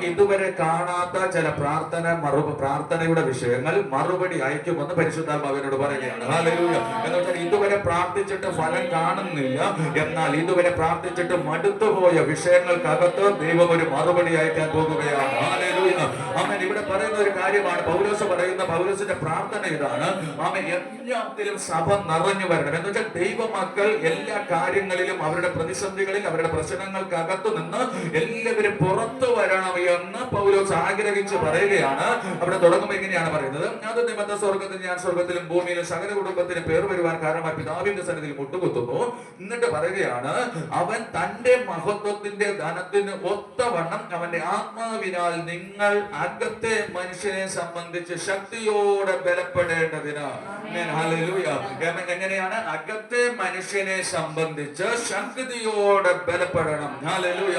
ഇതുവരെ കാണാത്ത ചില പ്രാർത്ഥനയുടെ വിഷയങ്ങൾ മറുപടി അയക്കുമെന്ന് പരിശുദ്ധാത്മാവിനോട് പറയുകയാണ്. ഹല്ലേലൂയ. എന്ന് വെച്ചാൽ ഇതുവരെ പ്രാർത്ഥിച്ചിട്ട് ഫലം കാണുന്നില്ല, എന്നാൽ ഇതുവരെ പ്രാർത്ഥിച്ചിട്ട് മടുത്തുപോയ വിഷയങ്ങൾക്കകത്ത് ദൈവം ഒരു മറുപടി അയക്കാൻ പോകുകയാണ്. ഹല്ലേലൂയ. ആമേൻ. ഇവിടെ പറയുന്ന ഒരു കാര്യമാണ് പൗലോസിന്റെ പ്രാർത്ഥന ഇതാണ്. ആമേൻ. എല്ലാത്തിലും സഭ നിറഞ്ഞു വരണം. എന്ന് വെച്ചാൽ ദൈവമക്കൾ എല്ലാ കാര്യങ്ങളിലും അവരുടെ പ്രതിസന്ധികളിൽ അവരുടെ പ്രശ്നങ്ങൾക്കകത്ത് നിന്ന് എല്ലാവരും പുറത്തു വരണം എന്ന് പൗലോസ് ആഗ്രഹിച്ച് പറയുകയാണ്. അവിടെ തുടങ്ങുമ്പോൾ എങ്ങനെയാണ് പറയുന്നത്? അത് നിമിത്ത സ്വർഗത്തിൽ ഞാൻ സ്വർഗത്തിലും ഭൂമിയിലും സകല കുടുംബത്തിന് പേർ വരുവാൻ കാരണമായി പിതാവിന്റെ സന്നിധിയിൽ മുട്ടുകുത്തുന്നു. എന്നിട്ട് പറയുകയാണ്, അവൻ തന്റെ മഹത്വത്തിന്റെ ധനത്തിന് ഒത്തവണ്ണം അവന്റെ ആത്മാവിനാൽ നിങ്ങൾ അകത്തെ മനുഷ്യനെ സംബന്ധിച്ച് ശക്തിയോടെ ബലപ്പെടേണ്ടതിന്. എങ്ങനെയാണ് അകത്തെ മനുഷ്യനെ സംബന്ധിച്ച് ശക്തിയോടെ ബലപ്പെടണം? ഹല്ലേലൂയ.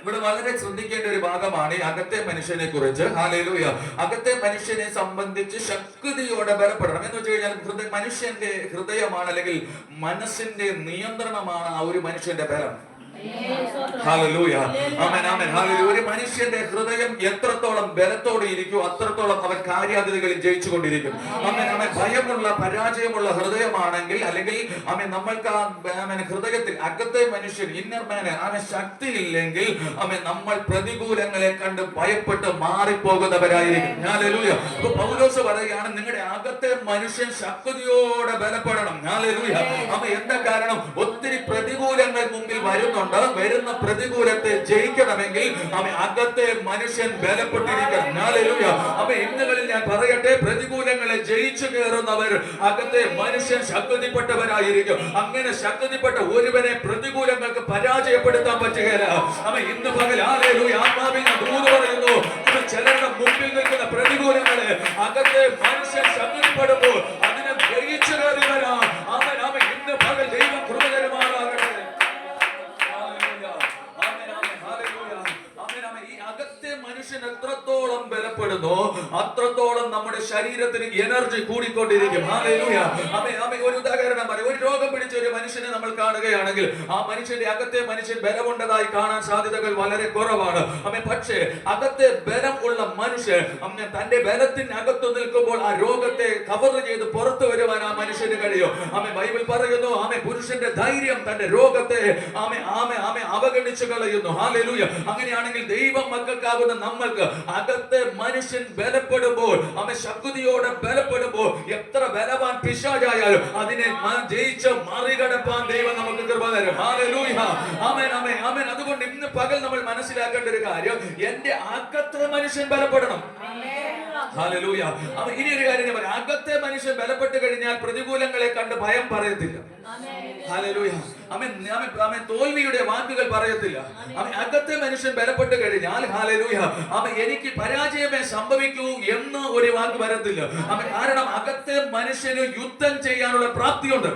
ഇവിടെ വളരെ ശ്രദ്ധിക്കേണ്ട ഒരു ഭാഗമാണ് ഈ അകത്തെ മനുഷ്യനെ കുറിച്ച്. ഹല്ലേലൂയ. അകത്തെ മനുഷ്യനെ സംബന്ധിച്ച് ശക്തിയോടെ ബലപ്പെടണം എന്ന് വെച്ച് കഴിഞ്ഞാൽ മനുഷ്യന്റെ ഹൃദയമാണ്, അല്ലെങ്കിൽ മനസ്സിന്റെ നിയന്ത്രണമാണ് ആ ഒരു മനുഷ്യന്റെ ബലം. ഹല്ലേലൂയ. ആമേൻ, ആമേൻ. ഹല്ലേലൂയ. ഒരു മനുഷ്യന്റെ ഹൃദയം എത്രത്തോളം ബലത്തോടെ ഇരിക്കും അത്രത്തോളം അവൻ കാര്യാദികളിൽ ജയിച്ചുകൊണ്ടിരിക്കും. ആമേൻ, ആമേൻ. ഭയമുള്ള പരാജയമുള്ള ഹൃദയമാണെങ്കിൽ, അല്ലെങ്കിൽ ആമേൻ നമ്മൾക്ക് ആമേൻ ഹൃദയത്തിൽ അകത്തെ മനുഷ്യൻ ഇന്നർ മാൻ ആമേൻ ശക്തി ഇല്ലെങ്കിൽ ആമേൻ നമ്മൾ പ്രതികൂലങ്ങളെ കണ്ട് ഭയപ്പെട്ട് മാറിപ്പോകുന്നവരായിരിക്കും. ഹല്ലേലൂയ. അപ്പോൾ പൗലോസ് പറയുകയാണ്, നിങ്ങളുടെ അകത്തെ മനുഷ്യൻ ശക്തിയോടെ ബലപ്പെടണം. ഹല്ലേലൂയ. ആമേൻ. എന്താ കാരണം? ഒത്തിരി പ്രതികൂലങ്ങൾ മുമ്പിൽ വരുന്നുണ്ട്. വരുന്ന പ്രതികൂലത്തെ ജയിക്കണമെങ്കിൽ അകത്തെ മനുഷ്യൻ ബലപ്പെട്ടിരിക്കണം. ഹല്ലേലൂയ. അപ്പൊ ഇന്നുകളിൽ ഞാൻ പറയട്ടെ, പ്രതികൂലങ്ങളെ ജയിച്ചു കയറുന്നവർ അകത്തെ മനുഷ്യൻ ശക്തിപ്പെട്ടവരായിരിക്കും. അങ്ങനെ ശക്തിപ്പെട്ട ഒരുവനെ പ്രതികൂലങ്ങൾക്ക് പരാജയപ്പെടുത്താൻ പറ്റുകയില്ല. അപ്പൊ ഇന്ന് പകൽ ഹല്ലേലൂയ ആത്മാവിൽ ഞാൻ ദൂത് പറയുന്നു, ചിലരുടെ മുമ്പിൽ നിൽക്കുന്ന പ്രതികൂലങ്ങളെ അകത്തെ മനുഷ്യൻ ശക്തിപ്പെടുമ്പോൾ അതിനെ ജയിച്ചു കയറിയവരാ. അവൻ ഇന്ന് പകൽ ദൈവം കൃപകരമാറാകട്ടെ. മനുഷ്യൻ എത്രത്തോളം ബലപ്പെടുന്നു അത്രത്തോളം നമ്മുടെ ശരീരത്തിന് എനർജി കൂടിക്കൊണ്ടിരിക്കും. ഹല്ലേലൂയ. ഒരു ഉദാഹരണം പറയും. ഒരു രോഗം പിടിച്ച ഒരു മനുഷ്യനെ നമ്മൾ കാണുകയാണെങ്കിൽ ആ മനുഷ്യന്റെ അകത്തെ മനുഷ്യൻ ബലമുണ്ടതായി കാണാൻ സാധ്യതകൾ വളരെ കുറവാണ്. പക്ഷേ അകത്തെ ബലം ഉള്ള മനുഷ്യൻ തന്റെ ബലത്തിനകത്ത് നിൽക്കുമ്പോൾ ആ രോഗത്തെ കവർ ചെയ്ത് പുറത്തു വരുവാൻ ആ മനുഷ്യന് കഴിയും. ബൈബിൾ പറയുന്നു, പുരുഷന്റെ ധൈര്യം തന്റെ രോഗത്തെ അവഗണിച്ചു കളയുന്നു. ഹല്ലേലൂയ. അങ്ങനെയാണെങ്കിൽ ദൈവം മക്കൾക്കാകുന്ന നമ്മൾക്ക് അകത്തെ മനുഷ്യൻ ബലപ്പെടുമ്പോൾ, ശക്തിയോടെ ബലപ്പെടുമ്പോൾ, എത്ര ബലവാൻ പിശാചായാലും അതിനെ ജയിച്ച് മറികടപ്പാൻ ദൈവം നമുക്ക് കൃപ തരും. ഹല്ലേലൂയ. ആമേൻ, ആമേൻ, ആമേൻ. അതുകൊണ്ട് ഇന്ന് പകൽ നമ്മൾ മനസ്സിലാക്കേണ്ട ഒരു കാര്യം, എന്റെ അകത്തെ മനുഷ്യൻ ബലപ്പെടണം. ഹല്ലേലൂയ. ഇനി ഒരു കാര്യം ഞാൻ പറയാം, അകത്തെ മനുഷ്യൻ ബലപ്പെട്ട് കഴിഞ്ഞാൽ പ്രതികൂലങ്ങളെ കണ്ട് ഭയം പറയത്തില്ല. ഹല്ലേലൂയ. ആമേൻ, ആമേൻ. തോൽവിയുടെ വാക്കുകൾ പറയത്തില്ല. അകത്തെ മനുഷ്യൻ ബലപ്പെട്ട് കഴിഞ്ഞാൽ ഹല്ലേലൂയ എനിക്ക് പരാജയമേ സംഭവിക്കൂ എന്ന് ഒരു വാക്ക് വരത്തില്ല. കാരണം അകത്തെ മനുഷ്യന് യുദ്ധം ചെയ്യാനുള്ള പ്രാപ്തിയുണ്ട്.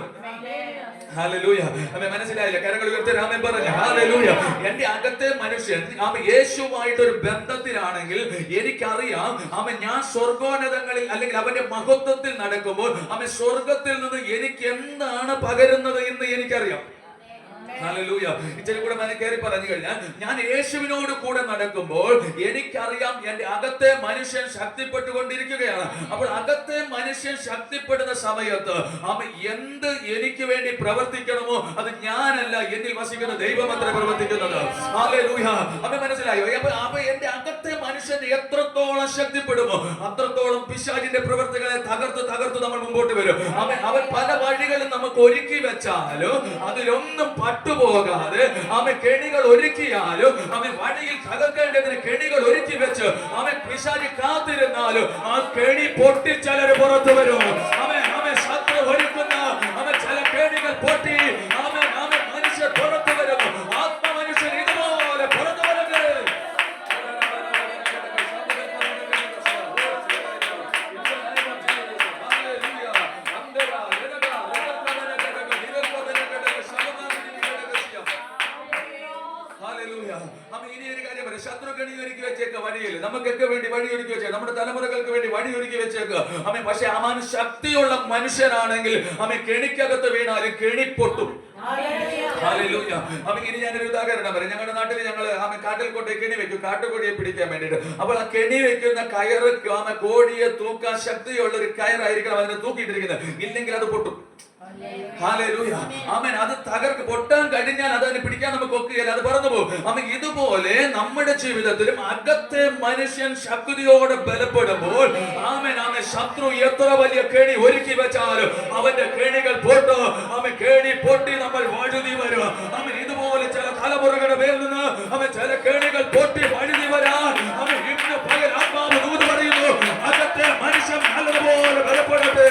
ഹല്ലേലൂയ. മനസ്സിലായില്ല? കരങ്ങൾ ഉയർത്തി ആമേൻ പറഞ്ഞ. ഹല്ലേലൂയ. എന്റെ അകത്തെ മനുഷ്യൻ യേശുവായിട്ടൊരു ബന്ധത്തിലാണെങ്കിൽ എനിക്കറിയാം ഞാൻ സ്വർഗോന്നതങ്ങളിൽ അല്ലെങ്കിൽ അവന്റെ മഹത്വത്തിൽ നടക്കുമ്പോൾ സ്വർഗത്തിൽ നിന്ന് എനിക്ക് എന്താണ് പകരുന്നത് എന്ന് എനിക്കറിയാം. ഹല്ലേലൂയ. ഇച്ചിരി കൂടെ കയറി പറഞ്ഞു കഴിഞ്ഞാൽ, ഞാൻ യേശുവിനോട് കൂടെ നടക്കുമ്പോൾ എനിക്കറിയാം എന്റെ അകത്തെ മനുഷ്യൻ ശക്തിപ്പെട്ടുകൊണ്ടിരിക്കുകയാണ്. അപ്പോൾ അകത്തെ മനുഷ്യൻ ശക്തിപ്പെടുന്ന സമയത്ത് എന്ത് എനിക്ക് വേണ്ടി പ്രവർത്തിക്കണമോ അത് ഞാനല്ല, എന്നിൽ വസിക്കുന്ന ദൈവം അത്ര പ്രവർത്തിക്കുന്നത്. ഹല്ലേലൂയ. മനസ്സിലായോ? അപ്പൊ എന്റെ അകത്തെ മനുഷ്യൻ എത്രത്തോളം ശക്തിപ്പെടുമോ അത്രത്തോളം പിശാചിന്റെ പ്രവർത്തികളെ തകർത്ത് നമ്മൾ മുമ്പോട്ട് വരും. അവൻ പല വഴികളും നമുക്ക് ഒരുക്കി വെച്ചാലും അതിലൊന്നും പോകാതെ കെണികൾ ഒരുക്കിയാലും വഴിയിൽ തകർക്കേണ്ടതിന് കെണികൾ ഒരുക്കി വെച്ച് പിശാചി കാത്തിരുന്നാലും ആ കെണി പൊട്ടി ചിലർ പുറത്തു വരും. ശത്രു ഒരുക്കുന്ന ചില കെണികൾ പൊട്ടി മനുഷ്യർ പുറത്തു വരും. ആത്മമനുഷ്യൻ ഇതുപോലെ പുറത്തു വരട്ടെ. ശത്രുക്കണി ഒരുക്കി വെച്ചേക്ക വഴിയിൽ നമുക്കൊക്കെ വേണ്ടി വഴി ഒരുക്കി വെച്ചേക്ക, നമ്മുടെ തലമുറകൾക്ക് വേണ്ടി വഴി ഒരുക്കി വെച്ചേക്ക്. പക്ഷെ ശക്തിയുള്ള മനുഷ്യനാണെങ്കിൽ കെണിക്കകത്ത് വീണാലും കെണി പൊട്ടും. ഹല്ലേലൂയ. അപ്പൊ ഇനി ഞാനൊരു ഉദാഹരണം പറയാം. ഞങ്ങളുടെ നാട്ടിൽ ഞങ്ങൾ കാട്ടിൽ കൊണ്ടേ കെണി വെക്കും, കാട്ടുകോഴിയെ പിടിക്കാൻ വേണ്ടിയിട്ട്. അപ്പോൾ ആ കെണി വെക്കുന്ന കയറ് കോഴിയെ തൂക്കാൻ ശക്തിയുള്ള ഒരു കയറായിരിക്കണം അതിനെ തൂക്കിയിട്ടിരിക്കുന്നത്, ഇല്ലെങ്കിൽ അത് പൊട്ടും. ഹല്ലേലൂയ. ആമേൻ. അത് തകർക്ക് പൊട്ടാൻ കഴിഞ്ഞാൽ അതിനെ പിടിക്കാൻ നമുക്ക് ഒക്കുകയില്ല, അത് പറന്നു പോകും. ആമേൻ. ഇതുപോലെ നമ്മുടെ ജീവിതത്തിലും അകത്തെ മനുഷ്യൻ ശക്തിയോടെ ബലപ്പെടുമ്പോൾ ആമേൻ ആമേൻ ശത്രു എത്ര വലിയ കെണി ഒരുക്കി വെച്ചാലും അവന്റെ കെണികൾ പൊട്ടും. ആമേൻ. കെണി പൊട്ടി നമ്മൾ വഴുതി വരും. ആമേൻ. ഇതുപോലെ ചില തലമുറകളുടെ മേൽ നിന്ന് ആമേൻ ചില കെണികൾ പൊട്ടി വഴുതി വരാൻ ആമേൻ ഇന്ന് പകൽ ആത്മാവ് ദൂത് പറയുന്നു. അകത്തെ മനുഷ്യൻ നല്ലതുപോലെ ബലപ്പെടട്ടെ.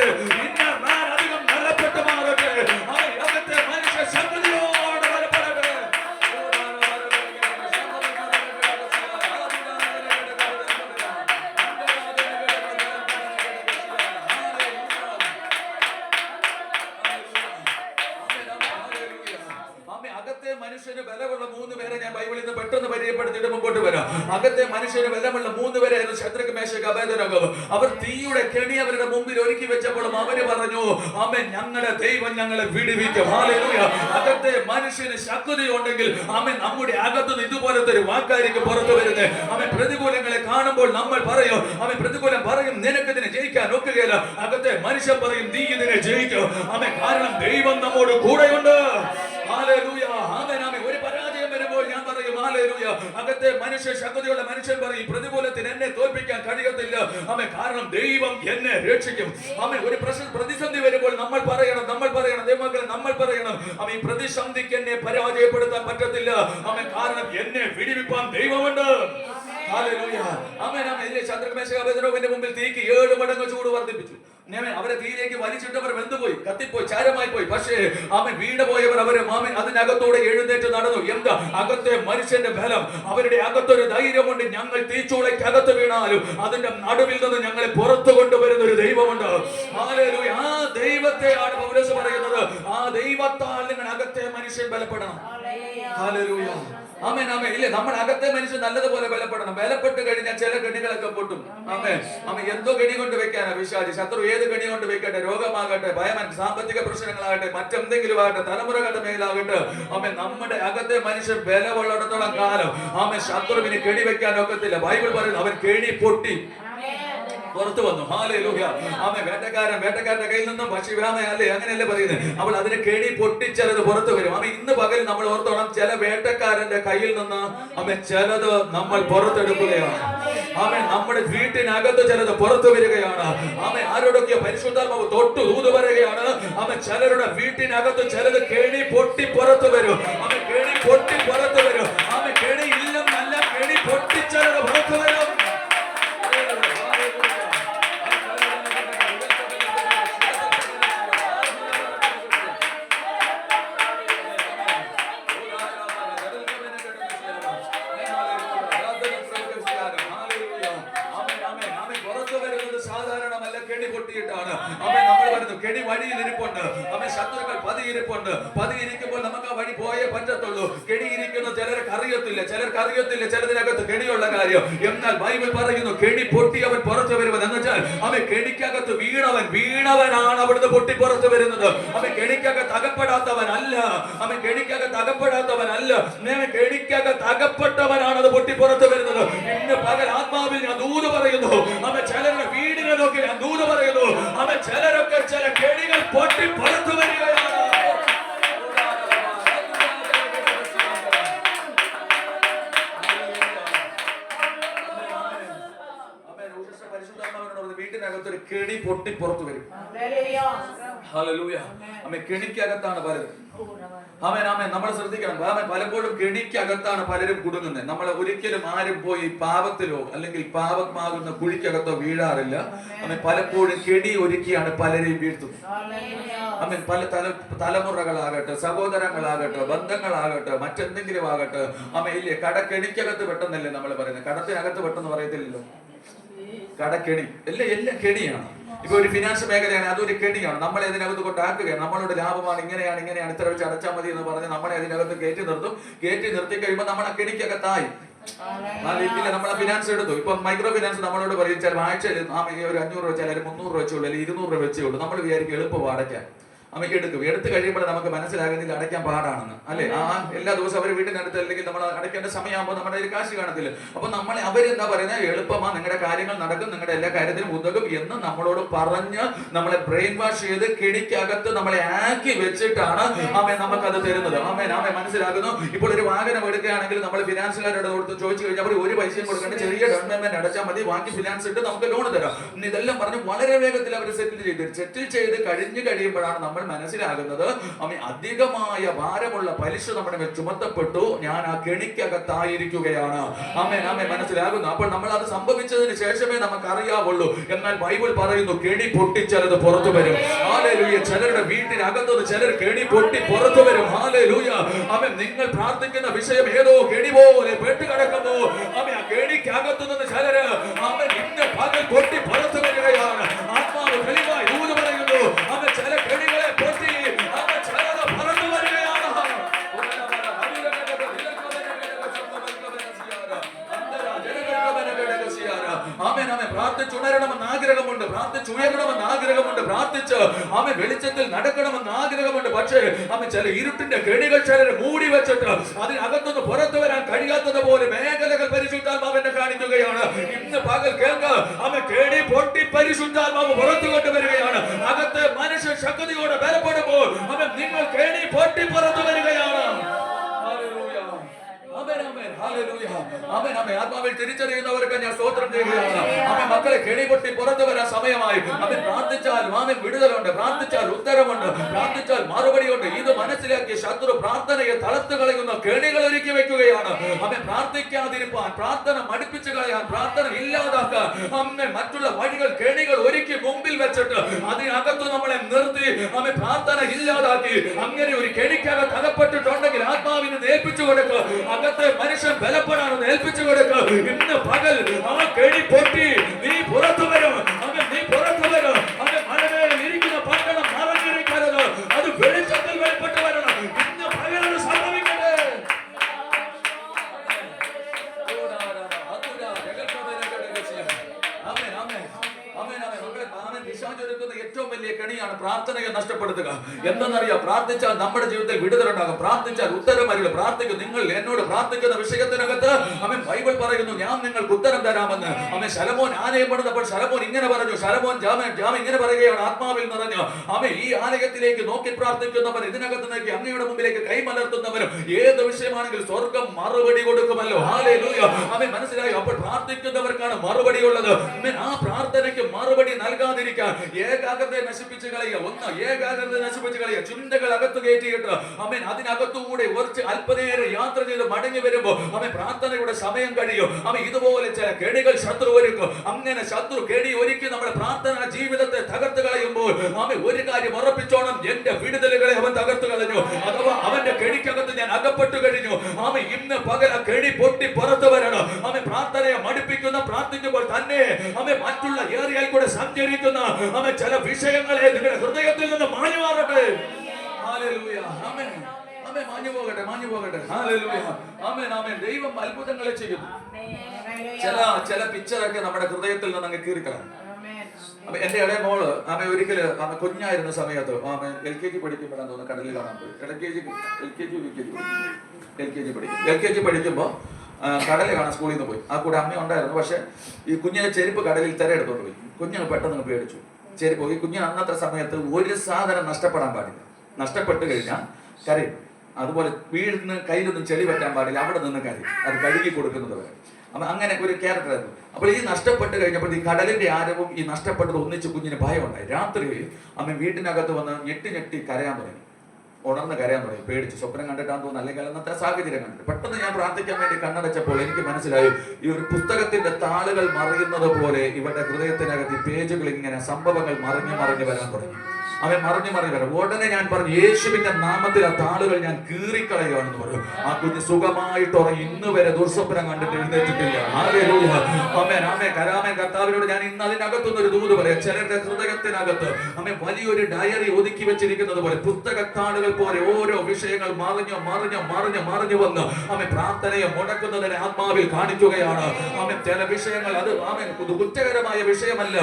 മനുഷ്യന് ബലമുള്ള 3 പേരെ ഞാൻ ബൈബിളിൽ നിന്ന് പെട്ടെന്ന് പരിചയപ്പെടുത്തിയിട്ട് മുമ്പോട്ട് വരാം. അകത്തെ മനുഷ്യന് ബലമുള്ള 3 പേരായിരുന്നു ശദ്രക് മേശക് അബേദ്നെഗോ. അവർ തീയുടെ കെണി അവരുടെ മുമ്പിൽ ഒരുക്കി വെച്ചപ്പോഴും അവര് പറഞ്ഞു, ആമേൻ, ഞങ്ങളുടെ ദൈവം ഞങ്ങളെ വിടുവിക്കും. ഹല്ലേലൂയ. അകത്തെ മനുഷ്യന് ശക്തിയുണ്ടെങ്കിൽ ആമേൻ നമ്മുടെ അകത്തുനിന്ന് ഇതുപോലത്തെ ഒരു വാക്കായിരിക്കും പുറത്തു വരുന്നത്. ആമേൻ. പ്രതികൂലങ്ങളെ കാണുമ്പോൾ നമ്മൾ പറയും, ആമേൻ, പ്രതികൂലം പറയും നിനക്ക് ഇതിനെ ജയിക്കാൻ ഒക്കുകയില്ല. അകത്തെ മനുഷ്യൻ പറയും നീ ഇതിനെ ജയിക്കും. ആമേൻ. കാരണം ദൈവം നമ്മോട് കൂടെയുണ്ട്. ഹല്ലേലൂയ. ആമേൻ. ആമേൻ. ഒരു പരാജയം വരുമ്പോൾ ഞാൻ പറയും ഹല്ലേലൂയ. അകത്തെ മനുഷ്യ ശക്തിയുള്ള മനുഷ്യൻ പറയും പ്രതികൂലത്തിന് എന്നെ തോൽപ്പിക്കാൻ കഴിയത്തില്ല. ആമേൻ. കാരണം ദൈവം എന്നെ രക്ഷിക്കും. ആമേൻ. ഒരു പ്രതിസന്ധി വരുമ്പോൾ നമ്മൾ പറയണം ദൈവമക്കളെ നമ്മൾ പറയണം, ആമേൻ, ഈ പ്രതിസന്ധിക്ക് എന്നെ പരാജയപ്പെടുത്താൻ പറ്റത്തില്ല. ആമേൻ. കാരണം എന്നെ വിടുവിപ്പാൻ ദൈവമുണ്ട്. ഹല്ലേലൂയ. ആമേൻ. ആമേൻ. ശദ്രക് മേശക് അബേദ്നെഗോവിന്റെ മുമ്പിൽ തീക്ക് 7 മടങ്ങ് ചൂട് വർദ്ധിപ്പിച്ചു. അവരെ തീയിലേക്ക് വലിച്ചിട്ടവർ വെന്തുപോയി, കത്തിപ്പോയി, ചാരമായി പോയി. പക്ഷേ ആമേൻ വീണ് പോയവർ അവര് ആമേൻ അതിനകത്തോടെ എഴുന്നേറ്റ് നടന്നു. എന്താ? അകത്തെ മനുഷ്യന്റെ ബലം. അവരുടെ അകത്തൊരു ധൈര്യമുണ്ട്. ഞങ്ങൾ തീച്ചൂളയ്ക്ക് അകത്ത് വീണാലും അതിന്റെ നടുവിൽ നിന്ന് ഞങ്ങളെ പുറത്തു കൊണ്ടുവരുന്ന ഒരു ദൈവമുണ്ട്. ഹല്ലേലൂയ. ആ ദൈവത്തെയാണ് പൗലോസ് പറയുന്നത്. ആ ദൈവത്താൽ നിങ്ങൾ അകത്തെ മനുഷ്യൻ ബലപ്പെടണം. ഹല്ലേലൂയ. ആമേൻ. ആമേൻ. ഇല്ലേ, നമ്മുടെ അകത്തെ മനുഷ്യൻ നല്ലതുപോലെ ബലപ്പെടണം. ബലപ്പെട്ട് കഴിഞ്ഞാൽ ചില കെണികളൊക്കെ പൊട്ടും. ആമേൻ. ആമേൻ. എന്തോ കെണി കൊണ്ട് വെക്കാനാ പിശാചി, ശത്രു ഏത് കെണി കൊണ്ട് വെക്കട്ടെ, രോഗമാകട്ടെ, ഭയമൻ, സാമ്പത്തിക പ്രശ്നങ്ങളാകട്ടെ, മറ്റെന്തെങ്കിലും ആകട്ടെ, തലമുറകളുടെ മേലാകട്ടെ, ആമേൻ, നമ്മുടെ അകത്തെ മനുഷ്യൻ ബലമുള്ളിടത്തോളം കാലം ആമേൻ ശത്രുവിന് കെണി വെക്കാൻ ഒക്കത്തില്ല. ബൈബിൾ പറയുന്നു അവൻ കെണി പൊട്ടി പുറത്തു വന്നു. ഹല്ലേലൂയ. ആമേൻ. വേട്ടക്കാരന്റെ കയ്യിൽ നിന്നും അല്ലേ അങ്ങനെയല്ലേ പറയുന്നത്. അവൾ അതിനെ കെണി പൊട്ടിച്ചത് പുറത്തു വരും. ആമേൻ. ഇന്ന് പകൽ നമ്മൾ ഓർത്തോണം, ചില വേട്ടക്കാരന്റെ കയ്യിൽ നിന്ന് ആമേൻ ചിലത് നമ്മൾ പുറത്തെടുക്കുകയാണ്. ആമേൻ. നമ്മുടെ വീട്ടിനകത്ത് ചിലത് പുറത്തു വരികയാണ്. ആമേൻ. ആരോടൊക്കെ പരിശുദ്ധാത്മാവ് തൊട്ടു ദൂത് പറയുകയാണ്. ആമേൻ. ചിലരുടെ വീട്ടിനകത്ത് ചിലത് കെണി പൊട്ടി പുറത്തു വരും. ആമേൻ. കെണി പൊട്ടി പുറത്തു വരും. ആമേൻ. കെണി ഇല്ലെന്നല്ല, കെണി പൊട്ടിച്ചത് പുറത്തു വരും. പൊട്ടിയിട്ടാണ് അവൻ നമ്മൾ വരുന്നു. കെണി വഴിയിൽ ഇരിപ്പുണ്ട്. അവൻ ശത്രുക്കൾ പതിയിരിപ്പുണ്ട്. പതിയിരിക്കുമ്പോൾ നമുക്ക് ആ വഴി പോയേ പറ്റത്തുള്ളൂ. കെണി ഇരിക്കുന്ന ചിലർക്ക് അറിയത്തില്ല, ചിലതിനകത്ത് കെണിയുള്ള കാര്യം. എന്നാൽ ബൈബിൾ പറയുന്നു കെണി പൊട്ടി അവൻ പുറത്തു വരുവൻ. എന്ന് വെച്ചാൽ അവൻ കെണിക്കകത്ത് വീണവനാണ് അവിടുന്ന് പൊട്ടി പുറത്തു വരുന്നത്. അവൻ കെണിക്കകത്ത് അകപ്പെടാത്തവനല്ല. അവൻ കെണിക്കകത്ത് അകപ്പെടാത്തവനല്ല, കെണിക്കകത്ത് അകപ്പെട്ടവനാണ് അത് പൊട്ടി പുറത്തു വരുന്നത്. ഇന്ന് പകൽ ആത്മാവിൽ ഞാൻ ദൂത് പറയുന്നു. അവൻ ചിലരുടെ വീടിനെ നോക്കി ഞാൻ ദൂത് പറയുന്നു. അവൻ ചിലരൊക്കെ ചില കെണികൾ പൊട്ടി പുറത്തു വരികയാണ്. വീട്ടിനകത്തൊരു കെണി പൊട്ടി പുറത്തു വരും. ഹല്ലേലൂയ. ആമേൻ. കെണിക്കകത്താണ് പലരും. ആമേൻ. ആമേൻ. നമ്മൾ ശ്രദ്ധിക്കണം. ആമേൻ. പലപ്പോഴും കെണിക്കകത്താണ് പലരും കുടുങ്ങുന്നത്. നമ്മൾ ഒരിക്കലും ആരും പോയി പാപത്തിലോ അല്ലെങ്കിൽ പാപമാകുന്ന കുഴിക്കകത്തോ വീഴാറില്ല. ആമേൻ. പലപ്പോഴും കെണി ഒരുക്കിയാണ് പലരെയും വീഴ്ത്തുന്നത്. ആമേൻ. പല തലമുറകളാകട്ടെ, സഹോദരങ്ങളാകട്ടെ, ബന്ധങ്ങളാകട്ടെ, മറ്റെന്തെങ്കിലും ആകട്ടെ. ആമേൻ. ഇല്ലേ, കടക്കെണിക്കകത്ത് പെട്ടെന്നല്ലേ നമ്മൾ പറയുന്നത്, കടത്തിനകത്ത് പെട്ടെന്ന് പറയത്തില്ലല്ലോ. കടക്കെണി എല്ലാം കെണിയാണ്. ഇപ്പൊ ഒരു ഫിനാൻസ് മേഖലയാണ്, അതൊരു കെണിയാണ്. നമ്മളെ അതിനകത്ത് കൊണ്ടാക്കുകയാണ്. നമ്മളോട് ലാഭമാണ്, ഇങ്ങനെയാണ്, ഇത്ര വെച്ച് അടച്ചാൽ മതി എന്ന് പറഞ്ഞ് നമ്മളെ അതിനകത്ത് കയറ്റി നിർത്തി കഴിയുമ്പോൾ നമ്മൾ ആ കെണിക്കകത്തായി. ഇല്ല, നമ്മളെ ഫിനാൻസ് എടുത്തു. ഇപ്പൊ മൈക്രോ ഫിനാൻസ് നമ്മളോട് പറയും ചില ആഴ്ചയിൽ ഒരു 500 രൂപ, ചിലർ 300 രൂപ വെച്ചുള്ളൂ, അല്ലെങ്കിൽ 200 രൂപ വെച്ചേ ഉള്ളൂ. നമ്മൾ വിചാരിക്കും എളുപ്പം അടയ്ക്കാൻ. എടുത്ത് കഴിയുമ്പോൾ നമുക്ക് മനസ്സിലാകുന്നില്ല അടയ്ക്കാൻ പാടാണെന്ന്, അല്ലെ? എല്ലാ ദിവസവും അവർ വീട്ടിനടുത്ത് അല്ലെങ്കിൽ നമ്മൾ അടയ്ക്കേണ്ട സമയമാകുമ്പോൾ നമ്മുടെ ഒരു കാശ് കാണത്തില്ല. അപ്പൊ നമ്മളെ അവരെന്താ പറയുന്നത്, എളുപ്പമാ, നിങ്ങളുടെ കാര്യങ്ങൾ നടക്കും, നിങ്ങളുടെ എല്ലാ കാര്യത്തിലും ഉതകും എന്ന് നമ്മളോട് പറഞ്ഞ് നമ്മളെ ബ്രെയിൻ വാഷ് ചെയ്ത് കെണിക്കകത്ത് നമ്മളെ ആക്കി വെച്ചിട്ടാണ് നമുക്കത് തരുന്നത്. മനസ്സിലാക്കുന്നു. ഇപ്പോൾ ഒരു വാഹനം എടുക്കുകയാണെങ്കിൽ നമ്മൾ ഫിനാൻസുകാരുടെ അടുത്ത് ചോദിച്ചു കഴിഞ്ഞാൽ അവർ ഒരു പൈസയും കൊടുക്കേണ്ട, ചെറിയ ഡൗൺ പേയ്മെന്റ് അടച്ചാൽ മതി, ബാക്കി ഫിനാൻസ് ഇട്ട് നമുക്ക് ലോൺ തരാം. ഇതെല്ലാം പറഞ്ഞ് വളരെ വേഗത്തിൽ അവർ സെറ്റിൽ ചെയ്ത് കഴിഞ്ഞു കഴിയുമ്പോഴാണ് നമ്മൾ മനസ്സിലാകുന്നത് അധികമായ ഭാരമുള്ള പലിശ നമ്മുടെ മേൽ ചുമത്തപ്പെട്ടു, ഞാൻ ആ കെണിക്കകത്തായിരിക്കുകയാണ്. മനസ്സിലാകുന്നു. അപ്പോൾ നമ്മൾ അത് സംഭവിച്ചതിന് ശേഷമേ നമുക്ക് അറിയാവുള്ളൂ. എന്നാൽ ബൈബിൾ പറയുന്നു കെണി പൊട്ടിച്ചത് പുറത്തു വരും. ഹല്ലേലൂയ. ചിലരുടെ വീട്ടിനകത്തുനിന്ന് ചിലർ കെണി പൊട്ടി പുറത്തു വരും. ഹല്ലേലൂയ. നിങ്ങൾ പ്രാർത്ഥിക്കുന്ന വിഷയം ഏതോ കെണി പോലെ പെട്ടുകിടക്കുന്നു. ആ കെണിക്കകത്തുനിന്ന് ചിലര് ഇന്ന് പകൽ പൊട്ടി പുറത്തു വരികയാണ്. ആത്മാവ് വെളിവായി ദൂത് പറയുന്നു. ചില കെണികളെ പൊട്ടി ചിലത് പറന്നു വരികയാണ്. പ്രാർത്ഥിച്ചുണരണമെന്ന് ആഗ്രഹമുണ്ട്, പ്രാർത്ഥിച്ചുയരണമെന്ന് ആഗ്രഹമുണ്ട്, പ്രാർത്ഥിച്ച് വെളിച്ചത്തിൽ നടക്കണമെന്ന് ആഗ്രഹമുണ്ട്. പക്ഷേ ചില ഇരുട്ടിന്റെ കെണികൾ ചിലരെ മൂടി വെച്ചിട്ട് അതിനകത്തുനിന്ന് പുറത്തു വരാൻ കഴിയാത്തതുപോലെ മേഖലകൾ പരിശുദ്ധാത്മാവിനെ കാണിക്കുകയാണ്. ഇന്ന് പകൽ കേൾക്കുക, കെണി പൊട്ടി പരിശുദ്ധാത്മാവ് പുറത്തു കൊണ്ടുവരികയാണ്. അകത്ത് മനുഷ്യ ശക്തിയോടെ ബലപ്പെടുമ്പോൾ നിങ്ങൾ കെണി പൊട്ടി പുറത്തു വരികയാണ്. ആത്മാവിൽ തിരിച്ചറിയുന്നവർക്ക് ഞാൻ സ്തോത്രം ചെയ്യുകയാണ്. മക്കളെ കെണി പൊട്ടി പുറത്തു വരാൻ സമയമായി. പ്രാർത്ഥിച്ചാൽ വിടുതലുണ്ട്, പ്രാർത്ഥിച്ചാൽ ഉത്തരമുണ്ട്, പ്രാർത്ഥിച്ചാൽ മറുപടിയുണ്ട്. ഇത് മനസ്സിലാക്കി ശത്രു പ്രാർത്ഥനയെ തളർത്ത് കളയുന്ന കെണികൾ ഒരുക്കി വെക്കുകയാണ്. പ്രാർത്ഥിക്കാതിരിപ്പാൻ, പ്രാർത്ഥന മടുപ്പിച്ചു കളയാൻ, പ്രാർത്ഥന ഇല്ലാതാക്കാൻ മറ്റുള്ള വഴികൾ, കെണികൾ ഒരുക്കി മുമ്പിൽ വെച്ചിട്ട് അതിനകത്ത് നമ്മളെ നിർത്തി പ്രാർത്ഥന ഇല്ലാതാക്കി. അങ്ങനെ ഒരു കെണിക്കകത്ത് അകപ്പെട്ടിട്ടുണ്ടെങ്കിൽ ആത്മാവിനെ ഏൽപ്പിച്ചു കൊടുക്കുക. അകത്തെ മനുഷ്യൻ ബലപ്പെടാനെന്ന് ഏൽപ്പിച്ചു കൊടുക്കുക. ഇന്ന് പകൽ ആ കെണി പൊട്ടി നീ പുറത്തു വരും. നീ പുറത്തു വരും. മലമേൽ ഇരിക്കുന്ന പട്ടണം മറഞ്ഞിരിക്കരുത്, അത് വെളിച്ചത്തിൽ വെളിപ്പെട്ടു വരണം. ഇന്ന് പകൽ അത് സംഭവിക്കട്ടെ. ഏറ്റവും വലിയ കെണിയാണ് പ്രാർത്ഥനയെ നഷ്ടപ്പെടുത്തുക. എന്തെന്നറിയാം, പ്രാർത്ഥിച്ചാൽ നമ്മുടെ ജീവിതത്തിൽ വിടുതലുണ്ടാകും, പ്രാർത്ഥിച്ചാൽ ഉത്തരം വരില്ല. പ്രാർത്ഥിക്കും. നിങ്ങൾ എന്നോട് പ്രാർത്ഥിക്കുന്ന വിഷയത്തിനകത്ത് ബൈബിൾ പറയുന്നു ഞാൻ നിങ്ങൾക്ക് ഉത്തരം തരാമെന്ന്. ശലോമോൻ ആലയം പണിതപ്പോൾ ശലോമോൻ ഇങ്ങനെ പറഞ്ഞു. ശലോമോൻ ജാം ഇങ്ങനെ പറയുകയാണ്, ആത്മാവിൽ നിറഞ്ഞു ഈ ആലയത്തിലേക്ക് നോക്കി പ്രാർത്ഥിക്കുന്നവൻ, ഇതിനകത്ത് നോക്കി അങ്ങയുടെ മുമ്പിലേക്ക് കൈമലർത്തുന്നവനും ഏത് വിഷയമാണെങ്കിലും സ്വർഗം മറുപടി കൊടുക്കുമല്ലോ. ഹല്ലേലൂയ. മനസ്സിലായി. അപ്പോൾ പ്രാർത്ഥിക്കുന്നവർക്കാണ് മറുപടി ഉള്ളത്. ആ പ്രാർത്ഥനയ്ക്ക് മറുപടി നൽകാതിരിക്കാൻ ഏകാഗ്രത നശിപ്പിച്ച് കളയുക. ഏകാഗ്രത നശിപ്പിച്ച് കളയുക. ചിന്തകൾ അകത്ത് കയറ്റിയിട്ട് അതിനകത്തുകൂടെ കുറച്ച് അല്പനേരം യാത്ര ചെയ്ത് മടങ്ങി വരുമ്പോ പ്രാർത്ഥനയുടെ സമയം കഴിയും. ഇതുപോലെ ചില കെണികൾ ശത്രു ഒരുക്കും. അങ്ങനെ ശത്രു കെണി ഒരുക്കി നമ്മുടെ പ്രാർത്ഥന ജീവിതത്തെ തകർത്ത് കളയുമ്പോൾ ഒരു കാര്യം ഉറപ്പിച്ചോണം, എന്റെ വിടുതലുകളെ അവൻ തകർത്ത് കളഞ്ഞു. അഥവാ അവന്റെ കെണിക്കകത്ത് ഞാൻ അകപ്പെട്ടു കഴിഞ്ഞു. ഇന്ന് പകൽ ആ കെണി പൊട്ടി പുറത്തു വരണം. പ്രാർത്ഥനയെ മടുപ്പിക്കുന്ന, പ്രാർത്ഥിക്കുമ്പോൾ തന്നെ മറ്റുള്ള ഏറിയയിൽ കൂടെ സഞ്ചരിക്കുന്ന ചില വിഷയങ്ങളെ നിങ്ങളുടെ ഹൃദയത്തിൽ നിന്ന് മാഞ്ഞു മാറട്ടെ. ഹല്ലേലൂയ. ആമേൻ. മാഞ്ഞു പോകട്ടെ. ഹല്ലേലൂയ. ആമേൻ. ദൈവം അത്ഭുതങ്ങളെ ചെയ്യുന്നു. ചില പിക്ചറൊക്കെ നമ്മുടെ ഹൃദയത്തിൽ നിന്ന് അങ്ങ് കീറിക്കളാം. എന്റെ ഇളയ മോള് ഒരിക്കല് കുഞ്ഞായിരുന്ന സമയത്ത് LKG പഠിക്കുമ്പോഴാണ് തോന്നുന്നു കടലിൽ കാണാൻ പോയി. LKG പഠിക്കുമ്പോ കടലിൽ കാണാൻ സ്കൂളിൽ നിന്ന് പോയി. ആ കൂടെ അമ്മ ഉണ്ടായിരുന്നു. പക്ഷെ ഈ കുഞ്ഞിനെ ചെരുപ്പ് കടലിൽ തിരയെടുത്തോണ്ട് പോയി. കുഞ്ഞിന് പെട്ടെന്ന് പേടിച്ചു. ചെരുപ്പ് ഈ കുഞ്ഞിന് അന്നത്തെ സമയത്ത് ഒരു സാധനം നഷ്ടപ്പെടാൻ പാടില്ല. നഷ്ടപ്പെട്ട് കഴിഞ്ഞാൽ കരയും. അതുപോലെ വീടിന് കയ്യിലൊന്നും ചെളി പറ്റാൻ പാടില്ല. അവിടെ നിന്ന് കരയും. അത് കഴുകി കൊടുക്കുന്നത് വരെ. അങ്ങനെ ഒരു ക്യാരക്ടറായിരുന്നു. അപ്പോൾ ഈ നഷ്ടപ്പെട്ട് കഴിഞ്ഞപ്പോൾ ഈ കടലിന്റെ ആരവും ഈ നഷ്ടപ്പെട്ടത് ഒന്നിച്ച് കുഞ്ഞിന് ഭയമുണ്ടായി. രാത്രി വീട്ടിനകത്ത് വന്ന് ഞെട്ടി കരയാൻ തുടങ്ങി. ഉണർന്ന് കരയാൻ തുടങ്ങി. പേടിച്ച് സ്വപ്നം കണ്ടിട്ടാന്ന് തോന്നുന്നു, അല്ലെങ്കിൽ അന്നത്തെ സാഹചര്യം കണ്ടിട്ട്. പെട്ടെന്ന് ഞാൻ പ്രാർത്ഥിക്കാൻ വേണ്ടി കണ്ണടച്ചപ്പോൾ എനിക്ക് മനസ്സിലായി, ഈ ഒരു പുസ്തകത്തിന്റെ താളുകൾ മറിയുന്നത് പോലെ ഇവരുടെ ഹൃദയത്തിനകത്ത് ഈ പേജുകൾ ഇങ്ങനെ സംഭവങ്ങൾ മറിഞ്ഞു വരാൻ തുടങ്ങി. മറിഞ്ഞു വരാം. ഉടനെ ഞാൻ പറഞ്ഞു, യേശുവിന്റെ നാമത്തിൽ ആ താളുകൾ ഞാൻ കീറിക്കളയുകയാണെന്ന് പറഞ്ഞു. ആ കുഞ്ഞ് സുഖമായിട്ട് ഉറങ്ങി. ഇന്ന് വരെ ദുർസ്വപ്നം കണ്ടിട്ട് എഴുന്നേറ്റിട്ടില്ല. കർത്താവിനോട് ഞാൻ ഇന്ന് അതിനകത്തുനിന്ന് ഒരു ദൂത് പറയാം. ചിലരുടെ ഹൃദയത്തിനകത്ത് വലിയൊരു ഡയറി ഒതുക്കി വെച്ചിരിക്കുന്നത് പോലെ, പുസ്തകത്താളുകൾ പോലെ ഓരോ വിഷയങ്ങൾ മറിഞ്ഞു വന്ന് പ്രാർത്ഥനയെ മുടക്കുന്നതിനെ ആത്മാവിൽ കാണിക്കുകയാണ്. ചില വിഷയങ്ങൾ അത് കുറ്റകരമായ വിഷയമല്ല,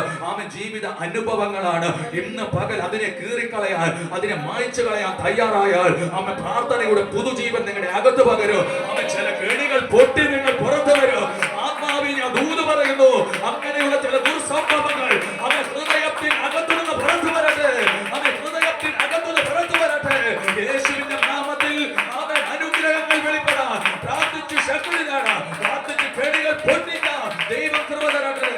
ജീവിത അനുഭവങ്ങളാണ്. ഇന്ന് പകൽ അതിനെ അതിനെ കീറിക്കളയാൻ, അതിനെ മായ്ച്ചു കളയാൻ തയ്യാറായാൽ അമ്മ പ്രാർത്ഥനയുടെ പുതുജീവൻ നിങ്ങളുടെ അകത്ത് പകരും. അമ്മ ചില കെണികൾ പൊട്ടി നിങ്ങൾ പുറത്തു വരും. ആത്മാവിൽ ഞാൻ ദൂത് പറയുന്നു, അങ്ങനെയുള്ള ചില ദുർസംഭവങ്ങൾ അമ്മ ഹൃദയത്തിൽ അകത്തുനിന്ന് പുറത്തു വരട്ടെ. അമ്മ ഹൃദയത്തിൽ അകത്തുനിന്ന് പുറത്തു വരട്ടെ. യേശുവിന്റെ നാമത്തിൽ അവൻ അനുഗ്രഹങ്ങൾ വെളിപ്പെടാൻ പ്രാർത്ഥിച്ചു, ശക്തി നേടാൻ പ്രാർത്ഥിച്ചു, കെണികൾ പൊട്ടിക്കാൻ ദൈവം കൃപ തരട്ടെ.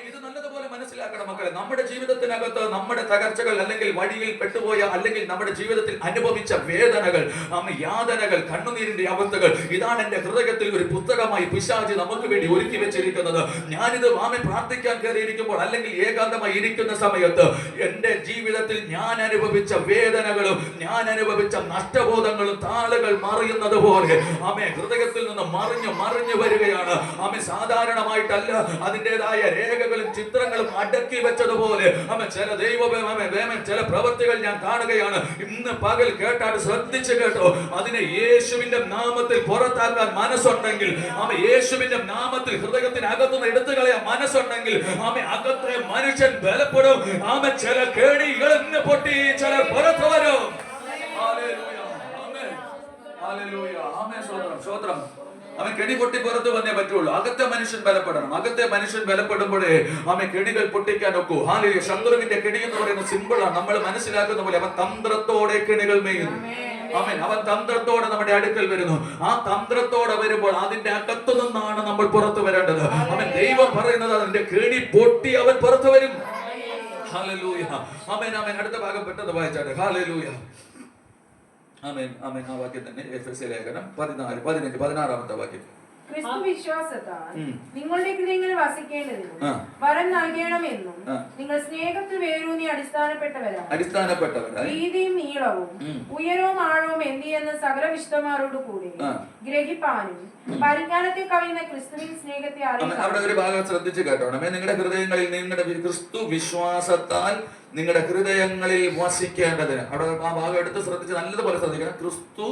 ഇത് നല്ലതുപോലെ മനസ്സിലാക്കണം മക്കളെ. നമ്മുടെ ജീവിതത്തിനകത്ത് നമ്മുടെ തകർച്ചകൾ, അല്ലെങ്കിൽ വഴിയിൽ പെട്ടുപോയ, അല്ലെങ്കിൽ നമ്മുടെ ജീവിതത്തിൽ അനുഭവിച്ച വേദനകൾ, യാതനകൾ, കണ്ണുനീരിന്റെ അവസ്ഥകൾ, ഇതാണ് എന്റെ ഹൃദയത്തിൽ ഒരു പുസ്തകമായി പിശാച് നമുക്ക് വേണ്ടി ഒരുക്കി വെച്ചിരിക്കുന്നത്. ഞാനിത് പ്രാർത്ഥിക്കാൻ കയറിയിരിക്കുമ്പോൾ, അല്ലെങ്കിൽ ഏകാന്തമായി ഇരിക്കുന്ന സമയത്ത് എന്റെ ജീവിതത്തിൽ ഞാൻ അനുഭവിച്ച വേദനകളും ഞാൻ അനുഭവിച്ച നഷ്ടബോധങ്ങളും താളുകൾ മറിയുന്നത് പോലെ ഹൃദയത്തിൽ നിന്ന് മറിഞ്ഞു വരികയാണ്. സാധാരണമായിട്ടല്ല, അതിൻ്റെതായ രേഖകളും ചിത്രങ്ങളും അടക്കി വെച്ചതുപോലെ ചില ചില പ്രവൃത്തികൾ ഞാൻ കാണുകയാണ്. ഇന്ന് പകൽ കേട്ടാട്ട് ശ്രദ്ധിച്ച് കേട്ടോ. അതിനെ യേശുവിന്റെ നാമത്തിൽ പുറത്താക്കാൻ മനസ്സുണ്ടെങ്കിൽ, യേശുവിന്റെ നാമത്തിൽ ഹൃദയത്തിന് അകത്തുനിന്ന് എടുത്തു കളയാൻ മനസ്സുണ്ടെങ്കിൽ അകത്തെ മനുഷ്യൻ ബലപ്പെടും. ചില കേണികൾ ഇന്ന് പൊട്ടി ചിലർ പുറത്തു വരും. സ്വോത്രം. അവൻ കെണി പൊട്ടി പുറത്തു വന്നേ പറ്റുള്ളൂ. അകത്തെ മനുഷ്യൻ ബലപ്പെടണം. അകത്തെ മനുഷ്യൻ ബലപ്പെടുമ്പോഴേ കെണികൾ പൊട്ടിക്കാൻ ഒക്കൂ. ഹാലേലൂയ. ശത്രുവിന്റെ കെണി എന്ന് പറയുന്നത് സിമ്പിളാണ്. നമ്മൾ മനസ്സിലാക്കുന്ന പോലെ അവൻ തന്ത്രത്തോടെ കെണികൾ മേയുന്നു. അവൻ തന്ത്രത്തോടെ നമ്മുടെ അടുക്കൽ വരുന്നു. ആ തന്ത്രത്തോടെ വരുമ്പോൾ അതിന്റെ അകത്തു നിന്നാണ് നമ്മൾ പുറത്തു വരേണ്ടത്. ദൈവം പറയുന്നത് അതിന്റെ കെണി പൊട്ടി അവൻ പുറത്തു വരും. ഹല്ലേലൂയ. അടുത്ത ഭാഗം പെട്ടെന്ന് വായിച്ചാട്ടെ. ഹല്ലേലൂയ. ആമേൻ. ആ വാക്യം തന്നെ എഫെസ്യ ലേഖനം 14, 15, 16 വാക്യം. ക്രിസ്തു വിശ്വാസത്താൽ നിങ്ങളുടെ ഹൃദയങ്ങളിൽ വസിക്കേണ്ടതിനും വരം നൽകണമെന്നും നിങ്ങൾ സ്നേഹത്തിൽ വേരൂന്നി അടിസ്ഥാനപ്പെട്ടവരായി വീതിയും നീളവും ഉയരവും ആഴവും എന്തിയെന്ന് സകല വിശുദ്ധന്മാരോട് കൂടി ഗ്രഹിപ്പാനും പരിജ്ഞാനത്തെ കവിയുന്ന ക്രിസ്തുവിൻ സ്നേഹത്തെ അറിയാം. അവിടെ ഒരു ഭാഗം ശ്രദ്ധിച്ചു കേട്ടോണമേ. നിങ്ങളുടെ ഹൃദയങ്ങളിൽ നിങ്ങളുടെ ക്രിസ്തു വിശ്വാസത്താൽ നിങ്ങളുടെ ഹൃദയങ്ങളിൽ വസിക്കേണ്ടതിന്. അവിടെ ആ ഭാഗം എടുത്ത് ശ്രദ്ധിച്ച് നല്ലതുപോലെ ശ്രദ്ധിക്കണം. ക്രിസ്തു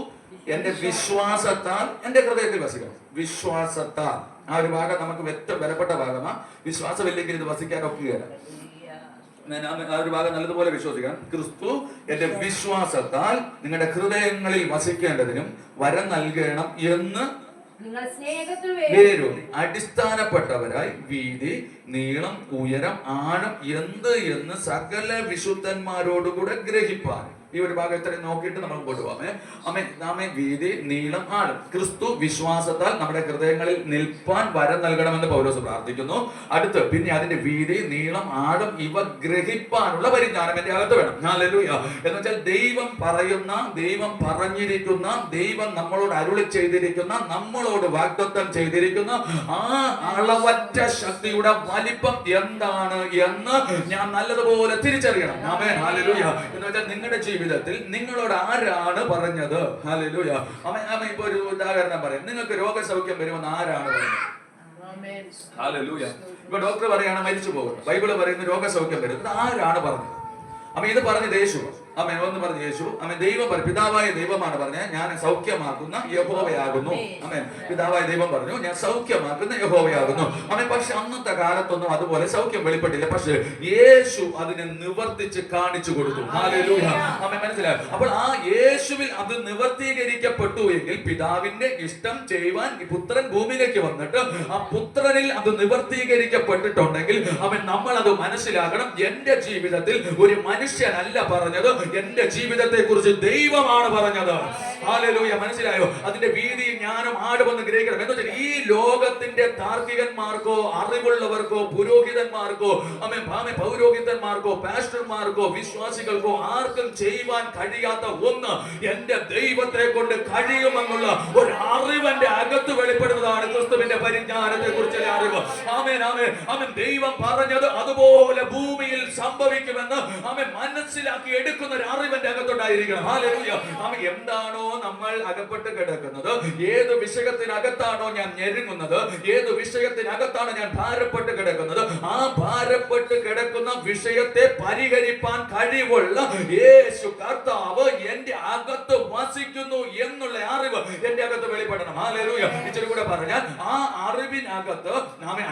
എന്റെ വിശ്വാസത്താൽ എന്റെ ഹൃദയത്തിൽ വസിക്കണം. വിശ്വാസത്താൽ ആ ഒരു ഭാഗം നമുക്ക് ഏറ്റവും ബലപ്പെട്ട ഭാഗമാണ്. വിശ്വാസമില്ലെങ്കിൽ ഇത് വസിക്കാൻ ഒക്കുകയില്ല. ആ ഒരു ഭാഗം നല്ലതുപോലെ വിശ്വസിക്കണം. ക്രിസ്തു എന്റെ വിശ്വാസത്താൽ നിങ്ങളുടെ ഹൃദയങ്ങളിൽ വസിക്കേണ്ടതിനും വരം നൽകണം എന്ന് വേരൂന്നി അടിസ്ഥാനപ്പെട്ടവരായി വീതി, നീളം, ഉയരം, ആഴം എന്ത് എന്ന് സകല വിശുദ്ധന്മാരോടുകൂടെ ഗ്രഹിപ്പാൻ. ഈ ഒരു ഭാഗം ഇത്രയും നോക്കിയിട്ട് നമ്മൾ കൊണ്ടുപോകാമേ. വീതി, നീളം, ആഴം. ക്രിസ്തു വിശ്വാസത്താൽ നമ്മുടെ ഹൃദയങ്ങളിൽ നിൽപ്പാൻ വരം നൽകണമെന്ന് പൗലോസ് പ്രാർത്ഥിക്കുന്നു. അടുത്ത് പിന്നെ അതിന്റെ വീതി, നീളം, ആഴം ഇവ ഗ്രഹിപ്പാനുള്ള പരിജ്ഞാനം എന്റെ അകത്ത് വേണം. ഹല്ലേലൂയ. എന്ന് വെച്ചാൽ ദൈവം പറയുന്ന, ദൈവം പറഞ്ഞിരിക്കുന്ന, ദൈവം നമ്മളോട് അരുളി ചെയ്തിരിക്കുന്ന, നമ്മളോട് വാഗ്ദത്തം ചെയ്തിരിക്കുന്ന ആ അളവറ്റ ശക്തിയുടെ വലിപ്പം എന്താണ് എന്ന് ഞാൻ നല്ലതുപോലെ തിരിച്ചറിയണം. ആമേൻ. ഹല്ലേലൂയ. എന്ന് വെച്ചാൽ നിങ്ങളുടെ ജീവിതത്തിൽ നിങ്ങളോട് ആരാണ് പറഞ്ഞത്? ഹല്ലേലൂയ. ഇപ്പൊ ഒരു ഉദാഹരണം പറയാം. നിങ്ങൾക്ക് രോഗസൗഖ്യം വരുമെന്ന് ആരാണ് പറഞ്ഞത്? ഹല്ലേലൂയ. ഇപ്പൊ ഡോക്ടർ പറയാണ് മരിച്ചു പോകുന്നു. ബൈബിള് പറയുന്ന രോഗസൗഖ്യം വരുന്നത് ആരാണ് പറഞ്ഞത്? ഇത് പറഞ്ഞത് യേശു. ഒന്ന് പറഞ്ഞ യേശു. ദൈവം പറഞ്ഞു, പിതാവായ ദൈവമാണ് പറഞ്ഞത് ഞാൻ സൗഖ്യമാക്കുന്ന യഹോവയാകുന്നു. പിതാവായ ദൈവം പറഞ്ഞു ഞാൻ സൗഖ്യമാക്കുന്ന യഹോവയാകുന്നു. പക്ഷെ അന്നത്തെ കാലത്തൊന്നും അതുപോലെ സൗഖ്യം വെളിപ്പെട്ടില്ല. പക്ഷെ യേശു അതിനെ നിവർത്തിച്ച് കാണിച്ചു കൊടുത്തു. ഹല്ലേലൂയ. മനസ്സിലായോ? അപ്പോൾ ആ യേശുവിൽ അത് നിവർത്തീകരിക്കപ്പെട്ടു എങ്കിൽ പിതാവിന്റെ ഇഷ്ടം ചെയ്യുവാൻ പുത്രൻ ഭൂമിയിലേക്ക് വന്നിട്ട് ആ പുത്രനിൽ അത് നിവർത്തീകരിക്കപ്പെട്ടിട്ടുണ്ടെങ്കിൽ നമ്മൾ അത് മനസ്സിലാക്കണം. എന്റെ ജീവിതത്തിൽ ഒരു മനുഷ്യനല്ല പറഞ്ഞത്, എന്റെ ജീവിതത്തെ കുറിച്ച് ദൈവമാണ് പറഞ്ഞത്. ഹല്ലേലൂയ. മനസ്സിലായോ? അതിന്റെ വീതി, ജ്ഞാനം, ആഴമെന്ന് ഗ്രഹിക്കണം. എന്ന് വെച്ചാൽ ഈ ലോകത്തിന്റെ താർക്കികന്മാർക്കോ അറിവുള്ളവർക്കോ പുരോഹിതന്മാർക്കോ പൗരോഹിതന്മാർക്കോ പാസ്റ്റർമാർക്കോ വിശ്വാസികൾക്കോ ആർക്കും ചെയ്യുവാൻ കഴിയാത്ത ഒന്ന് എന്റെ ദൈവത്തെ കൊണ്ട് കഴിയുമെന്നുള്ള ഒരു അറിവ് എന്റെ അകത്ത് വെളിപ്പെടുന്നതാണ് ക്രിസ്തുവിന്റെ പരിജ്ഞാനത്തെ കുറിച്ചുള്ള അറിവ്. ദൈവം പറഞ്ഞത് അതുപോലെ ഭൂമിയിൽ സംഭവിക്കുമെന്ന് മനസ്സിലാക്കി എടുക്കുന്ന ഒരു അറിവിന്റെ അകത്തുണ്ടായിരിക്കണം. ഹല്ലേലൂയ. എന്താണോ നമ്മൾ അകപ്പെട്ട് കിടക്കുന്നത്, ഏത് വിഷയത്തിനകത്താണോ ഞാൻ ഞെരുങ്ങുന്നത്, ഏത് വിഷയത്തിനകത്താണ് ഞാൻ ഭാരപ്പെട്ട് കിടക്കുന്നത്, ആ ഭാരപ്പെട്ട് കിടക്കുന്ന വിഷയത്തെ പരിഹരിപ്പാൻ കഴിവുള്ള യേശു കർത്താവ് എന്റെ അകത്ത് വസിക്കുന്നു എന്നുള്ള അറിവ് എന്റെ അകത്ത് വെളിപ്പെടണം. ഹല്ലേലൂയ. ഇച്ചിരി കൂടെ പറഞ്ഞാൽ ആ അറിവിനകത്ത്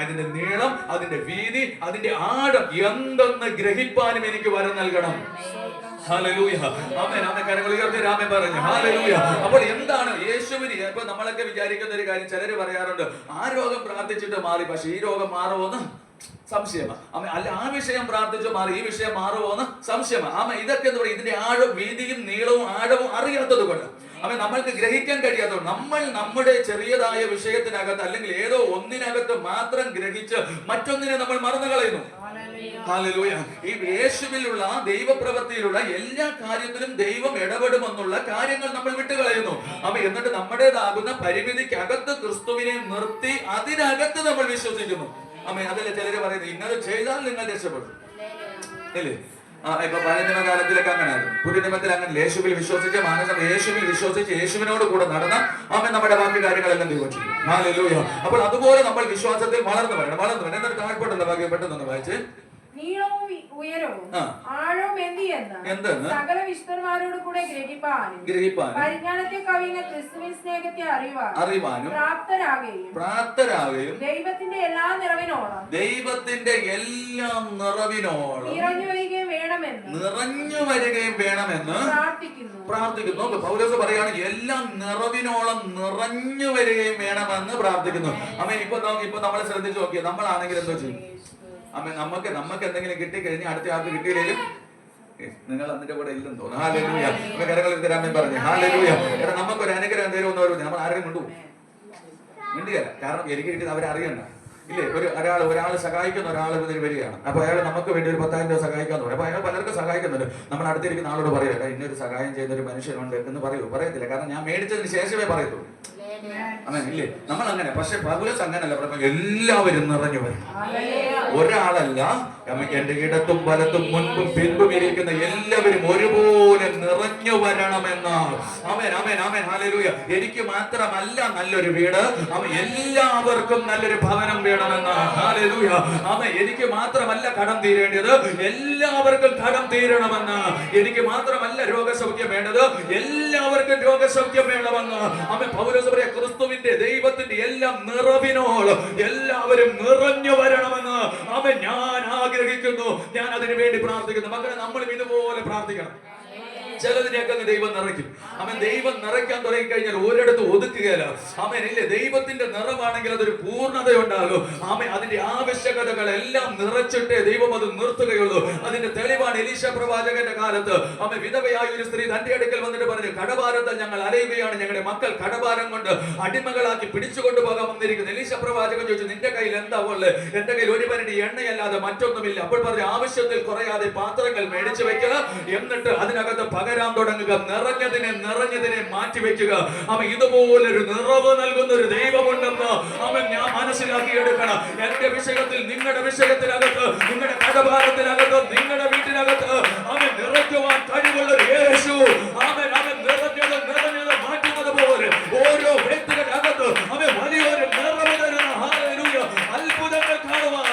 അതിന്റെ നീളം, അതിന്റെ വീതി, അതിന്റെ ആഴം എന്തെന്ന് ഗ്രഹിപ്പാനും എനിക്ക് വരം നൽകണം. ഹല്ലേലൂയ. ആമേൻ. ആമേൻ. കരങ്ങൾ ഉയർത്തി രാമൻ പറഞ്ഞു. ഹല്ലേലൂയ. അപ്പോൾ എന്താണ് യേശുവിന്? ഇപ്പൊ നമ്മളൊക്കെ വിചാരിക്കുന്ന ഒരു കാര്യം, ചിലര് പറയാറുണ്ട്, ആ രോഗം പ്രാർത്ഥിച്ചിട്ട് മാറി, പക്ഷെ ഈ രോഗം മാറുമോന്ന് സംശയമാണ്. അല്ല, ആ വിഷയം പ്രാർത്ഥിച്ചു മാറി, ഈ വിഷയം മാറുമോന്ന് സംശയമാണ്. ഇതൊക്കെ എന്താ പറയുക, ഇതിന്റെ ആഴം, വീതിയും നീളവും ആഴവും അറിയാത്തത് കൊണ്ട്, നമ്മൾക്ക് ഗ്രഹിക്കാൻ കഴിയാത്തതുകൊണ്ട്, നമ്മൾ നമ്മുടെ ചെറിയതായ വിഷയത്തിനകത്ത് അല്ലെങ്കിൽ ഏതോ ഒന്നിനകത്ത് മാത്രം ഗ്രഹിച്ച് മറ്റൊന്നിനെ നമ്മൾ മറന്നു കളയുന്നു. ഹല്ലേലൂയ. ഈ യേശുവിലുള്ള ദൈവപ്രവൃത്തിയിലുള്ള എല്ലാ കാര്യത്തിലും ദൈവം ഇടപെടുമെന്നുള്ള കാര്യങ്ങൾ നമ്മൾ വിട്ടുകളയുന്നു. എന്നിട്ട് നമ്മുടേതാകുന്ന പരിമിതിക്കകത്ത് ക്രിസ്തുവിനെ നിർത്തി അതിനകത്ത് നമ്മൾ വിശ്വസിക്കുന്നു. അതല്ലേ ചിലര് പറയുന്നത്, ഇന്നത് ചെയ്താൽ നിങ്ങൾ രക്ഷപ്പെടും അല്ലേ? ഇപ്പൊ പഴയ നിയമകാലത്തിലൊക്കെ അങ്ങനെയായിരുന്നു. പുതിയ നിയമത്തിൽ അങ്ങനെ യേശുവിൽ വിശ്വസിച്ച് മാനസം യേശുവിൽ വിശ്വസിച്ച് യേശുവിനോട് കൂടെ നടന്ന നമ്മുടെ ബാക്കി കാര്യങ്ങളെല്ലാം ദൈവം ചെയ്യും. ഹല്ലേലൂയ. അപ്പോൾ അതുപോലെ നമ്മൾ വിശ്വാസത്തിൽ വളർന്നു വരണം. എന്നിട്ട് താഴ്പോട്ടുള്ള ഭാഗ്യം പെട്ടെന്ന് വായിച്ച്, നീളവും ഉയരവും ആഴവും എന്തെന്ന് സകല വിശുദ്ധന്മാരോട് കൂടെ ഗ്രഹിപ്പാനും പരിജ്ഞാനത്തെ കവിയുന്ന ക്രിസ്തുവിൻ സ്നേഹത്തെ അറിയുവാനും പ്രാപ്തരാകുകയും ദൈവത്തിന്റെ എല്ലാ നിറവിനോളം നിറഞ്ഞു വരികയും വേണമെന്ന് പ്രാർത്ഥിക്കുന്നു. പൗലോസ് പറയാണ്, എല്ലാം നിറവിനോളം നിറഞ്ഞു വരികയും വേണമെന്ന് പ്രാർത്ഥിക്കുന്നു. ഇപ്പൊ നമ്മളെ ശ്രദ്ധിച്ചു നോക്കിയാൽ നമ്മളാണെങ്കിൽ എന്തോ ചെയ്യും? നമുക്ക് എന്തെങ്കിലും കിട്ടിക്കഴിഞ്ഞാൽ അടുത്ത ആൾക്ക് കിട്ടിയില്ലെങ്കിലും നിങ്ങൾ അതിന്റെ കൂടെ ഇല്ലെന്ന് തോന്നുന്നു. ഹല്ലേലൂയ. കരങ്ങൾ തരാമേ പറഞ്ഞു. ഹല്ലേലൂയ. കാരണം നമുക്കൊരു അനുഗ്രഹം തരുമെന്ന് നമ്മൾ ആരെയും മിണ്ടുകയല്ല. കാരണം എനിക്ക് കിട്ടിയത് അവരെ അറിയണ്ട ഇല്ലേ? ഒരാൾ സഹായിക്കുന്ന ഒരാൾ വരികയാണ്. അപ്പൊ അയാൾ നമുക്ക് വേണ്ടി ഒരു 10,000 രൂപ സഹായിക്കാന്ന് പറയും. അപ്പൊ അയാൾ പലർക്കും സഹായിക്കുന്നുണ്ട്. നമ്മൾ അടുത്തിരിക്കുന്ന ആളോട് പറയുക, ഇന്നൊരു സഹായം ചെയ്യുന്ന ഒരു മനുഷ്യനുണ്ട് എന്ന് പറയത്തില്ല. കാരണം ഞാൻ മേടിച്ചതിന് ശേഷമേ പറയത്തുള്ളൂ. ഇല്ലേ? നമ്മൾ അങ്ങനെ. പക്ഷെ പൗലോസ് അങ്ങനല്ല. എല്ലാവരും നിറഞ്ഞു വരും. ഒരാളല്ല, എന്റെ ഇടത്തും വലത്തും മുൻപും പിൻപും ഇരിക്കുന്ന എല്ലാവരും ഒരുപോലെ നിറഞ്ഞു വരണമെന്ന്. ഹല്ലേലൂയ. എനിക്ക് മാത്രമല്ല നല്ലൊരു വീട്, എല്ലാവർക്കും നല്ലൊരു ഭവനം വേണമെന്ന്. ഹല്ലേലൂയ. എനിക്ക് മാത്രമല്ല കടം തീരേണ്ടത്, എല്ലാവർക്കും കടം തീരണമെന്ന്. എനിക്ക് മാത്രമല്ല രോഗസൗഖ്യം വേണ്ടത്, എല്ലാവർക്കും രോഗസൗഖ്യം വേണമെന്ന്. പൗലോസ് പറയാ, ക്രിസ്തുവിന്റെ ദൈവത്തിന്റെ എല്ലാം നിറവിനോളം എല്ലാവരും നിറഞ്ഞു വരണമെന്ന് ഞാൻ ആഗ്രഹിക്കുന്നു. ഞാൻ അതിനു വേണ്ടി പ്രാർത്ഥിക്കുന്നു. മക്കളെ, നമ്മളും ഇതുപോലെ പ്രാർത്ഥിക്കണം. ചിലതിനെയൊക്കെ ദൈവം നിറയ്ക്കും. ദൈവം നിറയ്ക്കാൻ തുടങ്ങി കഴിഞ്ഞാൽ ഒരിടത്ത് ഒതുക്കുകയല്ല. ഇല്ലേ? ദൈവത്തിന്റെ നിറമാണെങ്കിൽ അതൊരു പൂർണ്ണതയുണ്ടാകും. അതിന്റെ ആവശ്യകതകളെല്ലാം നിറച്ചിട്ടേ ദൈവം അത് നിർത്തുകയുള്ളൂ. അതിന്റെ തെളിവാണ് എലീശ പ്രവാചകന്റെ കാലത്ത് വിധവയായ ഒരു സ്ത്രീ തന്റെ അടുക്കൽ വന്നിട്ട് പറഞ്ഞു, കടഭാരത്താൽ ഞങ്ങൾ അലയുകയാണ്, ഞങ്ങളുടെ മക്കൾ കടഭാരം കൊണ്ട് അടിമകളാക്കി പിടിച്ചുകൊണ്ടു പോകാൻ വന്നിരിക്കുന്നു. എലീശ പ്രവാചകൻ ചോദിച്ചു, നിന്റെ കയ്യിൽ എന്താ ഉള്ളത്? എന്റെ കയ്യിൽ ഒരു പരിധി എണ്ണയല്ലാതെ മറ്റൊന്നുമില്ല. അപ്പോൾ പറഞ്ഞു, ആവശ്യത്തിൽ കുറയാതെ പാത്രങ്ങൾ മേടിച്ചു വെക്കുക, എന്നിട്ട് അതിനകത്ത് പകരാൻ തുടങ്ങുക, നിറഞ്ഞതിനെ മാറ്റിവെക്കുക. ഇതുപോലൊരു നിറവ് നൽകുന്ന ഒരു ദൈവമുണ്ടെന്ന് ഞാൻ മനസ്സിലാക്കിയെടുക്കണം. എന്റെ വിഷയത്തിൽ, നിങ്ങളുടെ വിഷയത്തിനകത്ത്, നിങ്ങളുടെ കടഭാരത്തിനകത്ത്, നിങ്ങളുടെ വീട്ടിനകത്ത് നിറയ്ക്കുവാൻ കഴിവുള്ള ഒരു യേശു നിറഞ്ഞത് മാറ്റുന്നത് പോലെ ഓരോ വ്യക്തികളുടെ അകത്ത് വലിയൊരു നിറവ് തരുന്ന ഹല്ലേലൂയ അത്ഭുതങ്ങൾ കാണുവാൻ.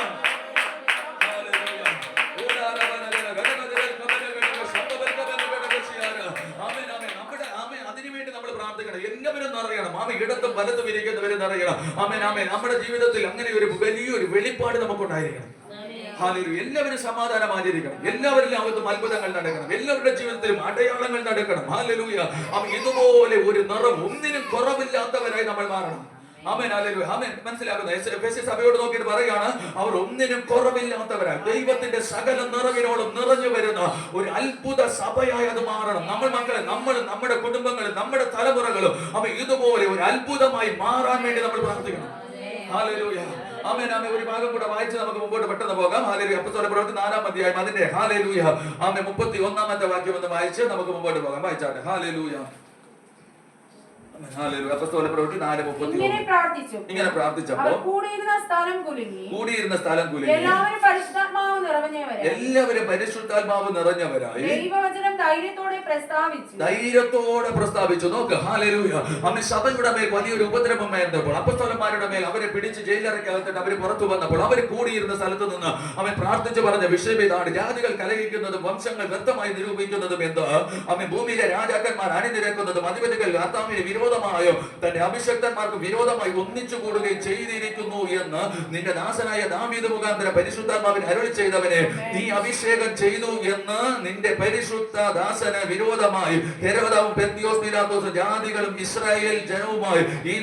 അതിനുവേണ്ടി നമ്മൾ പ്രാർത്ഥിക്കണം. എല്ലാവരും നിറയണം. ഇടത്തും വലത്തും ഇരിക്കുന്നവരും നിറയണം. നമ്മുടെ ജീവിതത്തിൽ അങ്ങനെ ഒരു വലിയൊരു വെളിപ്പാട് നമുക്കുണ്ടായിരിക്കണം. എല്ലാവരും സമാധാനം ആചരിക്കണം. എല്ലാവരിലും അകത്തും അത്ഭുതങ്ങൾ നടക്കണം. എല്ലാവരുടെ ജീവിതത്തിലും അടയാളങ്ങൾ നടക്കണം. ഹല്ലേലൂയ. ഇതുപോലെ ഒരു നിറം, ഒന്നിനും കുറവില്ലാത്തവരായി നമ്മൾ മാറണം. മനസ്സിലാക്കുന്ന എഫെസ്യ സഭയോട് നോക്കിയിട്ട് പറയാണ്, അവർ ഒന്നിനും കുറവില്ലാത്തവരാണ്. ദൈവത്തിന്റെ സകല നിറവിനോടും നിറഞ്ഞു വരുന്ന ഒരു അത്ഭുത സഭയായി അത് മാറണം. മക്കളെ, നമ്മുടെ കുടുംബങ്ങളും നമ്മുടെ തലമുറകളും ഇതുപോലെ ഒരു അത്ഭുതമായി മാറാൻ വേണ്ടി നമ്മൾ പ്രാർത്ഥിക്കണം. ഹല്ലേലൂയ. ഒരു ഭാഗം കൂടെ വായിച്ച് നമുക്ക് മുമ്പോട്ട് പെട്ടെന്ന് പോകാം. ഹല്ലേലൂയ. അപ്പോസ്തലരുടെ പ്രവൃത്തി 4-ാം അധ്യായം അതിന്റെ ഹല്ലേലൂയ 31-ാമത്തെ വാക്യം ഒന്ന് വായിച്ച് നമുക്ക് മുമ്പോട്ട് പോകാം. വായിച്ചാട്ടെ. ഹല്ലേലൂയ. ഇങ്ങനെ പ്രാർത്ഥിച്ചപ്പോൾ കൂടിയിരുന്ന സ്ഥലം കുലുങ്ങി. എല്ലാവരും പരിശുദ്ധാത്മാവ് നിറഞ്ഞവരായി ദൈവവചനം ധൈര്യത്തോടെ പ്രസ്താവിച്ചു. നോക്ക്, ഹല്ലേലൂയ. ആമേൻ. സഭയുടെ മേൽ വലിയൊരു ഉപദ്രവം വന്നപ്പോൾ, അപ്പോസ്തലന്മാരുടെ മേൽ അവരെ പിടിച്ച് ജയിലറക്കകത്തിട്ട് അവർ പുറത്തു വന്നപ്പോൾ, അവർ കൂടിയിരുന്ന സ്ഥലത്ത് നിന്ന് അവൻ പ്രാർത്ഥിച്ചു പറഞ്ഞ വിഷയം ഇതാണ്: ജാതികൾ കലഹിക്കുന്നതും വംശങ്ങൾ വ്യക്തമായി നിരൂപിക്കുന്നതും എന്ത്? അവൻ ഭൂമിയിലെ രാജാക്കന്മാർ അണിനിരക്കുന്നതും അധിപതികൾ കർത്താവിന് വിരോധമായോ തന്റെ അഭിഷക്തന്മാർക്ക് വിരോധമായി ഒന്നിച്ചു കൂടുകയും ചെയ്തിരിക്കുന്നു എന്ന് നിന്റെ ദാസനായ ദാവീദ് മുഖാന്തരം പരിശുദ്ധാത്മാവിന് അരുളി ചെയ്തവനെ നീ അഭിഷേകം ചെയ്തു എന്ന് നിന്റെ പരിശുദ്ധ ദാസന് വിരോധമായി ഹെരോദാവും പെന്തിയോസ് പീലാത്തോസും ജാതികളും ഇസ്രായേൽ ജനവുമായി ഈ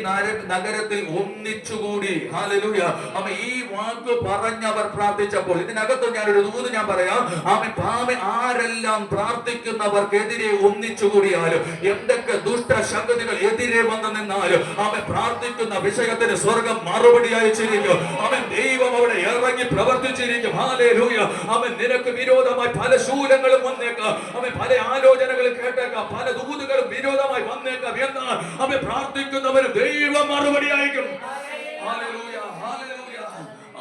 നഗരത്തിൽ ഒന്നിച്ചുകൂടി. ഹല്ലേലൂയ. ആമേൻ. ഈ വാക്ക് പറഞ്ഞവർ പ്രാർത്ഥിച്ചപ്പോൾ, ഇതിനകത്ത് ഞാനൊരു ദൂത് ഞാൻ പറയാം. ആമേൻ. ആരെല്ലാം പ്രാർത്ഥിക്കുന്നവർക്കെതിരെ ഒന്നിച്ചുകൂടിയാലും, എന്തൊക്കെ ദുഷ്ടശക്തികൾ എതിരെ വന്നു നിന്നാലും, അവൻ പ്രാർത്ഥിക്കുന്ന വിഷയത്തിന് സ്വർഗം മറുപടി അയച്ചിരിക്കും. അവൻ ദൈവം അവിടെ ഇറങ്ങി പ്രവർത്തിച്ചിരിക്കും. ഹല്ലേലൂയ. അവൻ നിനക്ക് വിരോധമായി പല ശൂലങ്ങളും വന്നേക്കാം, അവൻ പല ആലോചനകളും കേട്ടേക്കാം, പല ദൂതുകളും വിരോധമായി വന്നേക്കാം. എന്നാൽ അവൻ പ്രാർത്ഥിക്കുന്നവരും ദൈവം മറുപടി അയക്കും. ഹല്ലേലൂയ. ഹല്ലേലൂയ.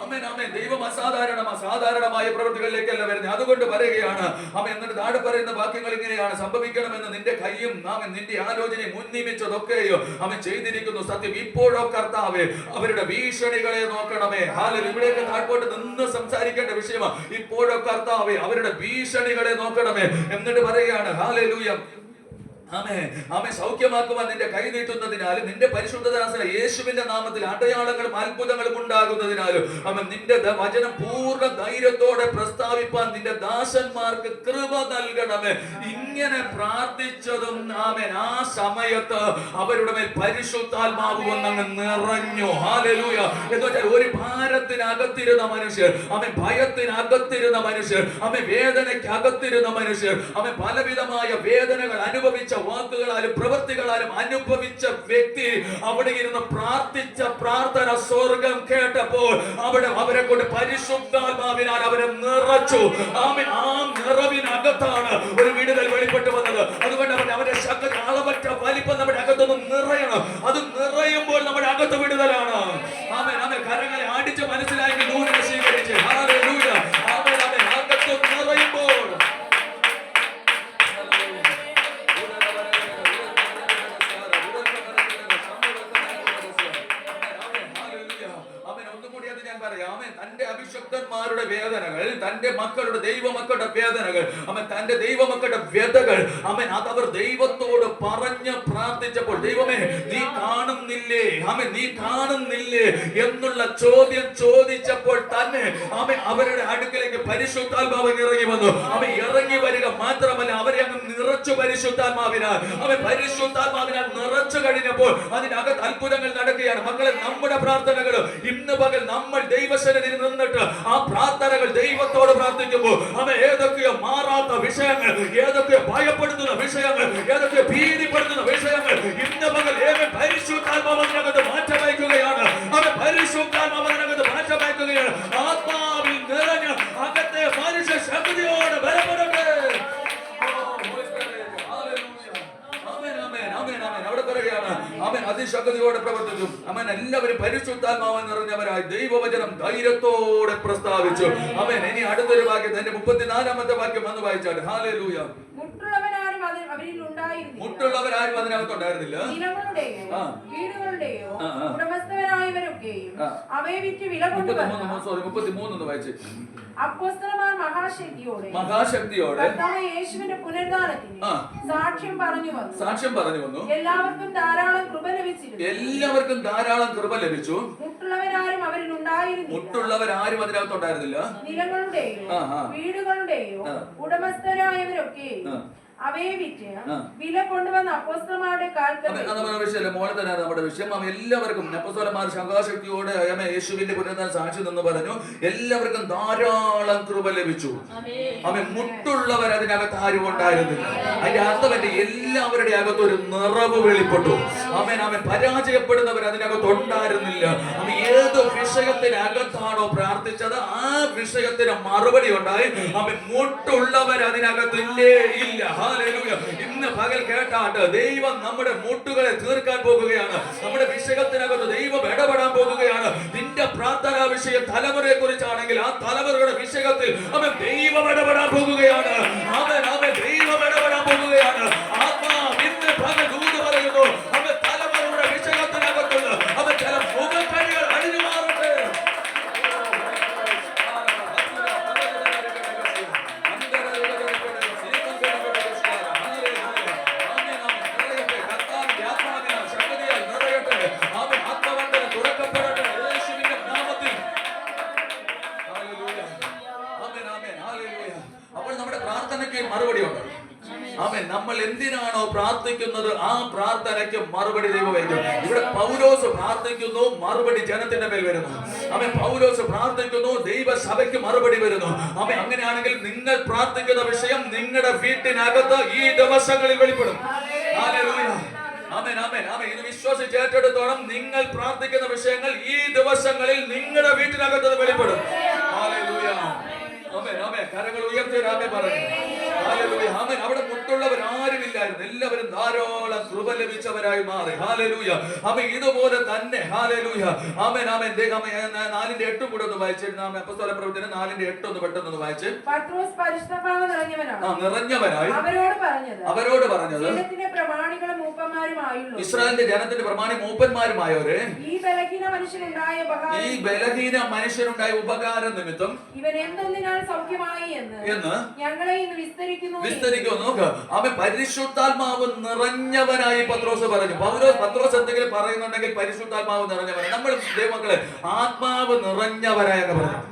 ആമേൻ. ആമേൻ. ദൈവം അസാധാരണമായ പ്രവൃത്തികളിലേക്കല്ല വരുന്നത്. അതുകൊണ്ട് പറയുകയാണ് അവൻ. എന്നിട്ട് താഴെ പറയുന്ന വാക്യങ്ങൾ ഇങ്ങനെയാണ്: സംഭവിക്കണമെന്ന് നിന്റെ കയ്യും അവൻ നിന്റെ ആലോചനയും മുൻനിയമിച്ചതൊക്കെയോ അവൻ ചെയ്തിരിക്കുന്നു. സത്യം. ഇപ്പോഴോ കർത്താവേ അവരുടെ ഭീഷണികളെ നോക്കണമേ. ഹല്ലേലൂയ. ഇവിടെയൊക്കെ താഴ്പോട്ട് നിന്ന് സംസാരിക്കേണ്ട വിഷയമാണ്. ഇപ്പോഴോ കർത്താവേ അവരുടെ ഭീഷണികളെ നോക്കണമേ. എന്നിട്ട് പറയുകയാണ് ഹല്ലേലൂയ. ആമേൻ. ആമേൻ. സൗഖ്യമാക്കുവാൻ നിന്റെ കൈ നീട്ടുന്നതിനാലും നിന്റെ പരിശുദ്ധദാസന യേശുവിന്റെ നാമത്തിൽ അടയാളങ്ങളും അത്ഭുതങ്ങളും ഉണ്ടാകുന്നതിനാലും അവൻ നിന്റെ വചനം പൂർണ്ണ ധൈര്യത്തോടെ പ്രസ്താവിപ്പാൻ നിന്റെ ദാസന്മാർക്ക് കൃപ നൽകണമേ. ഇങ്ങനെ പ്രാർത്ഥിച്ചതും ആമേൻ ആ സമയത്ത് അവരുടെ മേൽ പരിശുദ്ധാത്മാവ് വന്നങ്ങ് നിറഞ്ഞു. ഹല്ലേലൂയ. എന്ന് വെച്ചാൽ ഒരു ഭാരത്തിനകത്തിരുന്ന മനുഷ്യർ, അവൻ ഭയത്തിനകത്തിരുന്ന മനുഷ്യർ, അവൻ വേദനയ്ക്ക് അകത്തിരുന്ന മനുഷ്യർ, അവൻ പലവിധമായ വേദനകൾ അനുഭവിച്ച വാക്കുകളാലും പ്രവൃത്തികളാലും അനുഭവിച്ച വ്യക്തി അവിടെ ഇരുന്ന് പ്രാർത്ഥിച്ച പ്രാർത്ഥന സ്വർഗം കേട്ടപ്പോൾ അവിടെ അവരെ കൊണ്ട് പരിശുദ്ധാത്മാവിനാൽ അവരെ നിറച്ചു. ആ നിറവിനകത്താണ് ഒരു വിടുതൽ വെളിപ്പെട്ടു വന്നത്. അതുകൊണ്ട് അവന്റെ ശക്തി അളവറ്റ വലിപ്പം നമ്മുടെ അകത്തൊന്ന് നിറയണം. അത് നിറയുമ്പോൾ നമ്മുടെ അകത്ത് വിടുതലാണ്. ആമേൻ. ആമേൻ. കരങ്ങളെ ആടിച്ച് മനസ്സിലാക്കി നൂലിനെ സ്വീകരിച്ച് ഹല്ലേലൂയ. ആമേൻ. ആമേൻ. അകത്ത് നിറയുമ്പോൾ തന്റെ അഭിഷക്തന്മാരുടെ വേദനകൾ, തന്റെ മക്കളുടെ ദൈവമക്കളുടെ വേദനകൾ, അവൻ തന്റെ ദൈവമക്കളുടെ വ്യതകൾ, അവൻ അതവർ ദൈവത്തോട് പറഞ്ഞ് പ്രാർത്ഥിച്ചപ്പോൾ, ദൈവമേ നീ കാണുന്നില്ലേ, അവൻ നീ കാണുന്നില്ലേ എന്നുള്ള ചോദ്യം ചോദിച്ചപ്പോൾ തന്നെ അവൻ അവരുടെ അടുക്കലേക്ക് പരിശുദ്ധാത്മാവ് ഇറങ്ങി വന്നു. അവൻ ഇറങ്ങി വരിക മാത്രമല്ല, അവരെ അങ്ങ് നിറച്ചു പരിശുദ്ധാത്മാവിനാൽ. അവൻ പരിശുദ്ധാത്മാവിനാൽ നിറച്ചു കഴിഞ്ഞപ്പോൾ അതിനകത്ത് അത്ഭുതങ്ങൾ നടക്കുകയാണ്. മക്കളെ, നമ്മുടെ പ്രാർത്ഥനകൾ ഇന്ന് പകൽ നമ്മൾ ദൈവസന്നിധിയിൽ നിന്നിട്ട് ആ പ്രാർത്ഥനകൾ ദൈവത്തോട് പ്രാർത്ഥിക്കുമ്പോൾ അവൻ ഏതൊക്കെയോ മാറാത്ത വിഷയങ്ങൾ, ഏതൊക്കെ ഭയപ്പെടുത്തുന്ന വിഷയങ്ങൾ, ഏതൊക്കെ ഭീതിപ്പെടുത്തുന്ന വിഷയങ്ങൾ ഇന്ന് പകൽ പരിശുദ്ധാത്മാവിനകത്ത് മാറ്റം വയ്ക്കുകയാണ്. അവൻ പരിശുദ്ധാത്മാവിനകത്ത് മാറ്റം വയ്ക്കുകയാണ്. ആത്മാവിൽ നിറഞ്ഞ അകത്തെ മനുഷ്യ ശക്തിയോട് ബലപ്പെടട്ടെ. അവിടെ പറയുകയാണ് അവൻ അതിശക്തിയോടെ പ്രവർത്തിച്ചു. അവൻ എല്ലാവരും പരിശുദ്ധാത്മാവ് നിറഞ്ഞവരായി ദൈവവചനം ധൈര്യത്തോടെ പ്രസ്താവിച്ചു. അവൻ ഇനി അടുത്തൊരു വാക്യം, തന്റെ 34-ാമത്തെ വാക്യം വന്ന് വായിച്ചാൽ. ഹല്ലേലൂയ. മുട്ടുള്ളവരാരും അതിനകത്തുണ്ടായിരുന്നില്ല. വീടുകളുടെയോ ഉടമസ്ഥരായവരൊക്കെയും അവയെ വിറ്റ് വില കൊണ്ടുവന്ന 33 വായിച്ചു. അപ്പോസ്തലന്മാർ മഹാശക്തിയോടെ യേശുവിന്റെ പുനരുദ്ധാനത്തിന് സാക്ഷ്യം പറഞ്ഞു വന്നു. എല്ലാവർക്കും ധാരാളം കൃപ ലഭിച്ചു. മുട്ടുള്ളവരാരും അതിനകത്തുണ്ടായിരുന്നില്ല. നിലങ്ങളുടെയോ വീടുകളുടെയോ ഉടമസ്ഥരായവരൊക്കെ അവയെ വിറ്റ് വില കൊണ്ടുവന്ന അപ്പോസ്തലന്മാരുടെ കാൽക്കൽ. മോളെ തന്നെ നമ്മുടെ വിഷയം. എല്ലാവർക്കും അപ്പോസ്തലന്മാർ ശങ്കാശക്തിയോടെ യേശുവിന്റെ പുനരുദ്ധാന സാക്ഷി നിന്ന് പറഞ്ഞു. എല്ലാവർക്കും ധാരാളം കൃപ ലഭിച്ചു. അവൻ മുട്ടുള്ളവർ അതിനകത്ത് ആരും ഉണ്ടായിരുന്നില്ല. അതിന്റെ അർത്ഥം എല്ലാവരുടെ അകത്ത് ഒരു നിറവ് വെളിപ്പെട്ടു. അവൻ പരാജയപ്പെടുന്നവർ അതിനകത്ത് ഉണ്ടായിരുന്നില്ല. അവൻ ഏത് വിഷയത്തിനകത്താണോ പ്രാർത്ഥിച്ചത് ആ വിഷയത്തിന് മറുപടി ഉണ്ടായി. അവൻ മുട്ടുള്ളവർ അതിനകത്ത് ഇല്ല. ഹല്ലേലൂയ. ഇന്ന് പകൽ കേട്ടാട്ട് ദൈവം നമ്മുടെ മുട്ടുകളെ തീർക്കാൻ പോകുകയാണ്. നമ്മുടെ വിഷയത്തിനകത്ത് ദൈവം ഇടപെടാൻ പോകുകയാണ്. നിന്റെ പ്രാർത്ഥനാ വിഷയം തലമുറയെ കുറിച്ചാണെങ്കിൽ ആ തലമുറയുടെ വിഷയത്തിൽ അവൻ ദൈവം ഇടപെടാൻ പോകുകയാണ്. അവൻ ദൈവം ഇടപെടാൻ എങ്ങനെയാണോ പ്രാർത്ഥിക്കുന്നത് ആ പ്രാർത്ഥനയ്ക്ക് മറുപടി ദൈവമായിരിക്കും. ഇവിടെ പൗലോസ് പ്രാർത്ഥിക്കുന്നു, മറുപടി ജനത്തിന്റെ മേൽ വരുന്നു. ആമേൻ. പൗലോസ് പ്രാർത്ഥിക്കുന്നു, ദൈവസഭയ്ക്ക് മറുപടി വരുന്നു. ആമേൻ. അങ്ങനെയാണെങ്കിൽ നിങ്ങൾ പ്രാർത്ഥിക്കുന്ന വിഷയം നിങ്ങളുടെ വീട്ടിനകത്ത് ഈ ദിവസങ്ങളിൽ വെളിപ്പെടും. ഹല്ലേലൂയ. ആമേൻ, ആമേൻ, ആമേൻ. ഇത് വിശ്വസിച്ച് ഏറ്റെടുത്തോളം നിങ്ങൾ പ്രാർത്ഥിക്കുന്ന വിഷയങ്ങൾ ഈ ദിവസങ്ങളിൽ നിങ്ങളുടെ വീട്ടിനകത്ത് വെളിപ്പെടും. ഹല്ലേലൂയ. ആമേൻ, ആമേൻ. കരങ്ങൾ ഉയർത്തി ആമേൻ പറഞ്ഞു. ഹല്ലേലൂയ. ആമേൻ. അവിടെ മുട്ടുള്ളവർ ആരുമില്ലായിരുന്നു, എല്ലാവരും ധാരാളം കൃപ ലഭിച്ചവരായി മാറി. ഹല്ലേലൂയ. ആമേൻ. ഇതുപോലെ തന്നെ ഹല്ലേലൂയ. ആമേൻ, ആമേൻ. 4:8 കൂടെ ഒന്ന് വായിച്ചിരുന്നു. ആമേൻ. അപ്പോസ്തല പ്രവൃത്തിയുടെ 4:8 ഒന്ന് പെട്ടെന്ന് ഒന്ന് വായിച്ച്. പത്രോസ് പരിശുദ്ധാത്മാവ് നിറഞ്ഞവനായി അവരോട് പറഞ്ഞത് ജനത്തിന്റെ പ്രമാണികളും മൂപ്പന്മാരുമായുള്ളൂ. ഇസ്രായേലിന്റെ ജനത്തിന്റെ പ്രമാണി മൂപ്പന്മാരുമായവരെ ഈ ബലഹീന മനുഷ്യനുണ്ടായ ഉപകാരം നിമിത്തം ഇവൻ എന്തൊന്നിനാൽ സൗഖ്യമായി എന്ന് ഞങ്ങളെ ഇന്ന് വിസ്തരിക്കുന്നു. നോക്ക്. അവൻ പരിശുദ്ധാത്മാവ് നിറഞ്ഞവനായി പത്രോസ് പറഞ്ഞു. പത്രോസ് എന്തെങ്കിലും പറയുന്നുണ്ടെങ്കിൽ പരിശുദ്ധാത്മാവ് നിറഞ്ഞവനായി. നമ്മൾ ദൈവമക്കളെ ആത്മാവ് നിറഞ്ഞവരായൊക്കെ പറഞ്ഞു.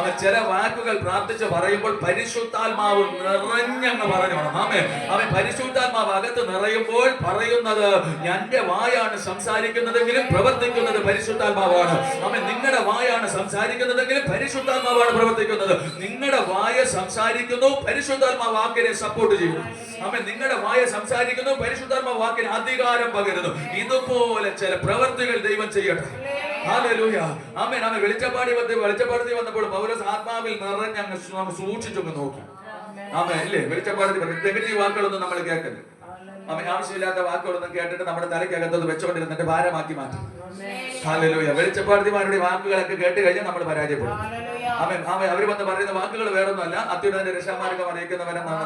അവൻ ചില വാക്കുകൾ പ്രാർത്ഥിച്ച് പറയുമ്പോൾ പരിശുദ്ധാത്മാവ് നിറഞ്ഞെന്ന് പറഞ്ഞു. ആമേൻ. അവൻ പരിശുദ്ധാത്മാവ് അകത്ത് നിറയുമ്പോൾ പറയുന്നത് എന്റെ വായാണ് സംസാരിക്കുന്നതെങ്കിലും പ്രവർത്തിക്കുന്നത് പരിശുദ്ധാത്മാവാണ്. അവൻ നിങ്ങളുടെ വായാണ് സംസാരിക്കുന്നതെങ്കിലും പരിശുദ്ധാത്മാവാണ് പ്രവർത്തിക്കുന്നത്. നിങ്ങളുടെ വായ സംസാരിക്കുന്നു, പരിശുദ്ധാത്മാ വാക്കിനെ സപ്പോർട്ട് ചെയ്യുന്നു. അവൻ നിങ്ങളുടെ വായ സംസാരിക്കുന്നു, പരിശുദ്ധാത്മാ വാക്കിന് അധികാരം പകരുന്നു. ഇതുപോലെ ചില പ്രവർത്തികൾ ദൈവം ചെയ്യട്ടെ. ഹല്ലേലൂയ. ആമേൻ. ആമേൻ. വെളിച്ചപ്പാടത്തിൽ വന്നപ്പോൾ പൗലോസ് ആത്മാവിൽ നിറഞ്ഞ് അങ്ങ് സൂക്ഷിച്ചൊന്ന് നോക്കി. ആമേൻ. ഇല്ലേ? വെളിച്ചപ്പാടത്തിൽ നെഗറ്റീവ് വാക്കുകളൊന്നും നമ്മൾ കേൾക്കരുത്. ആമേൻ. ആവശ്യമില്ലാത്ത വാക്കുകളൊന്നും കേട്ടിട്ട് നമ്മുടെ തലയ്ക്കകത്തത് വെച്ചുകൊണ്ടിരുന്നിട്ട് ഭാരമാക്കി മാറ്റി. ഹല്ലേലൂയ. വെളിച്ചപ്പാടത്തിമാരുടെ വാക്കുകളൊക്കെ കേട്ട് കഴിഞ്ഞാൽ നമ്മൾ പരാജയപ്പെടും. ആമേൻ. ആമേൻ. അവർ വന്ന് പറയുന്ന വാക്കുകൾ വേറൊന്നുമല്ല, അത്യുന്നതന്റെ രക്ഷാമാർഗം അറിയിക്കുന്നവരെന്നാണ്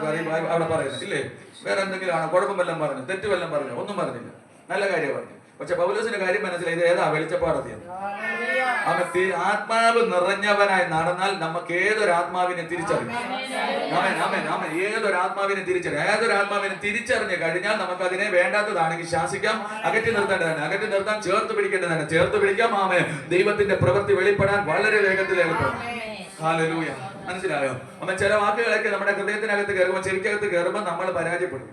അവിടെ പറയുന്നത്. ഇല്ലേ? വേറെ എന്തെങ്കിലും ആണോ? കുഴപ്പം വല്ലതും പറഞ്ഞു, തെറ്റ് വല്ലതും പറഞ്ഞു? ഒന്നും പറഞ്ഞില്ല, നല്ല കാര്യം പറഞ്ഞു. പക്ഷെ പൗലോസിന്റെ കാര്യം മനസ്സിലായി. ഇത് ഏതാ? വെളിച്ചപ്പാടത്തിയാണ്. ആത്മാവ് നിറഞ്ഞവനായി നടന്നാൽ നമുക്ക് ഏതൊരു ആത്മാവിനെ തിരിച്ചറിയും. ആമേൻ, ആമേൻ, ആമേൻ. ഏതൊരു ആത്മാവിനെ തിരിച്ചറിയും. ഏതൊരു ആത്മാവിനെ തിരിച്ചറിഞ്ഞു കഴിഞ്ഞാൽ നമുക്ക് അതിനെ വേണ്ടാത്തതാണെങ്കിൽ ശാസിക്കാം, അകറ്റി നിർത്തേണ്ടതാണ്, അകറ്റി നിർത്താൻ ചേർത്ത് പിടിക്കേണ്ടതാണ്, ചേർത്ത് പിടിക്കാം. ആമേൻ. ദൈവത്തിന്റെ പ്രവൃത്തി വെളിപ്പെടാൻ വളരെ വേഗത്തിൽ എളുപ്പം. ഹല്ലേലൂയ. മനസ്സിലായോ? ആമേൻ. ചില വാക്കുകളൊക്കെ നമ്മുടെ ഹൃദയത്തിനകത്ത് കയറുമ്പോൾ, ചെവിക്കകത്ത് കയറുമ്പോൾ നമ്മൾ പരാജയപ്പെടും.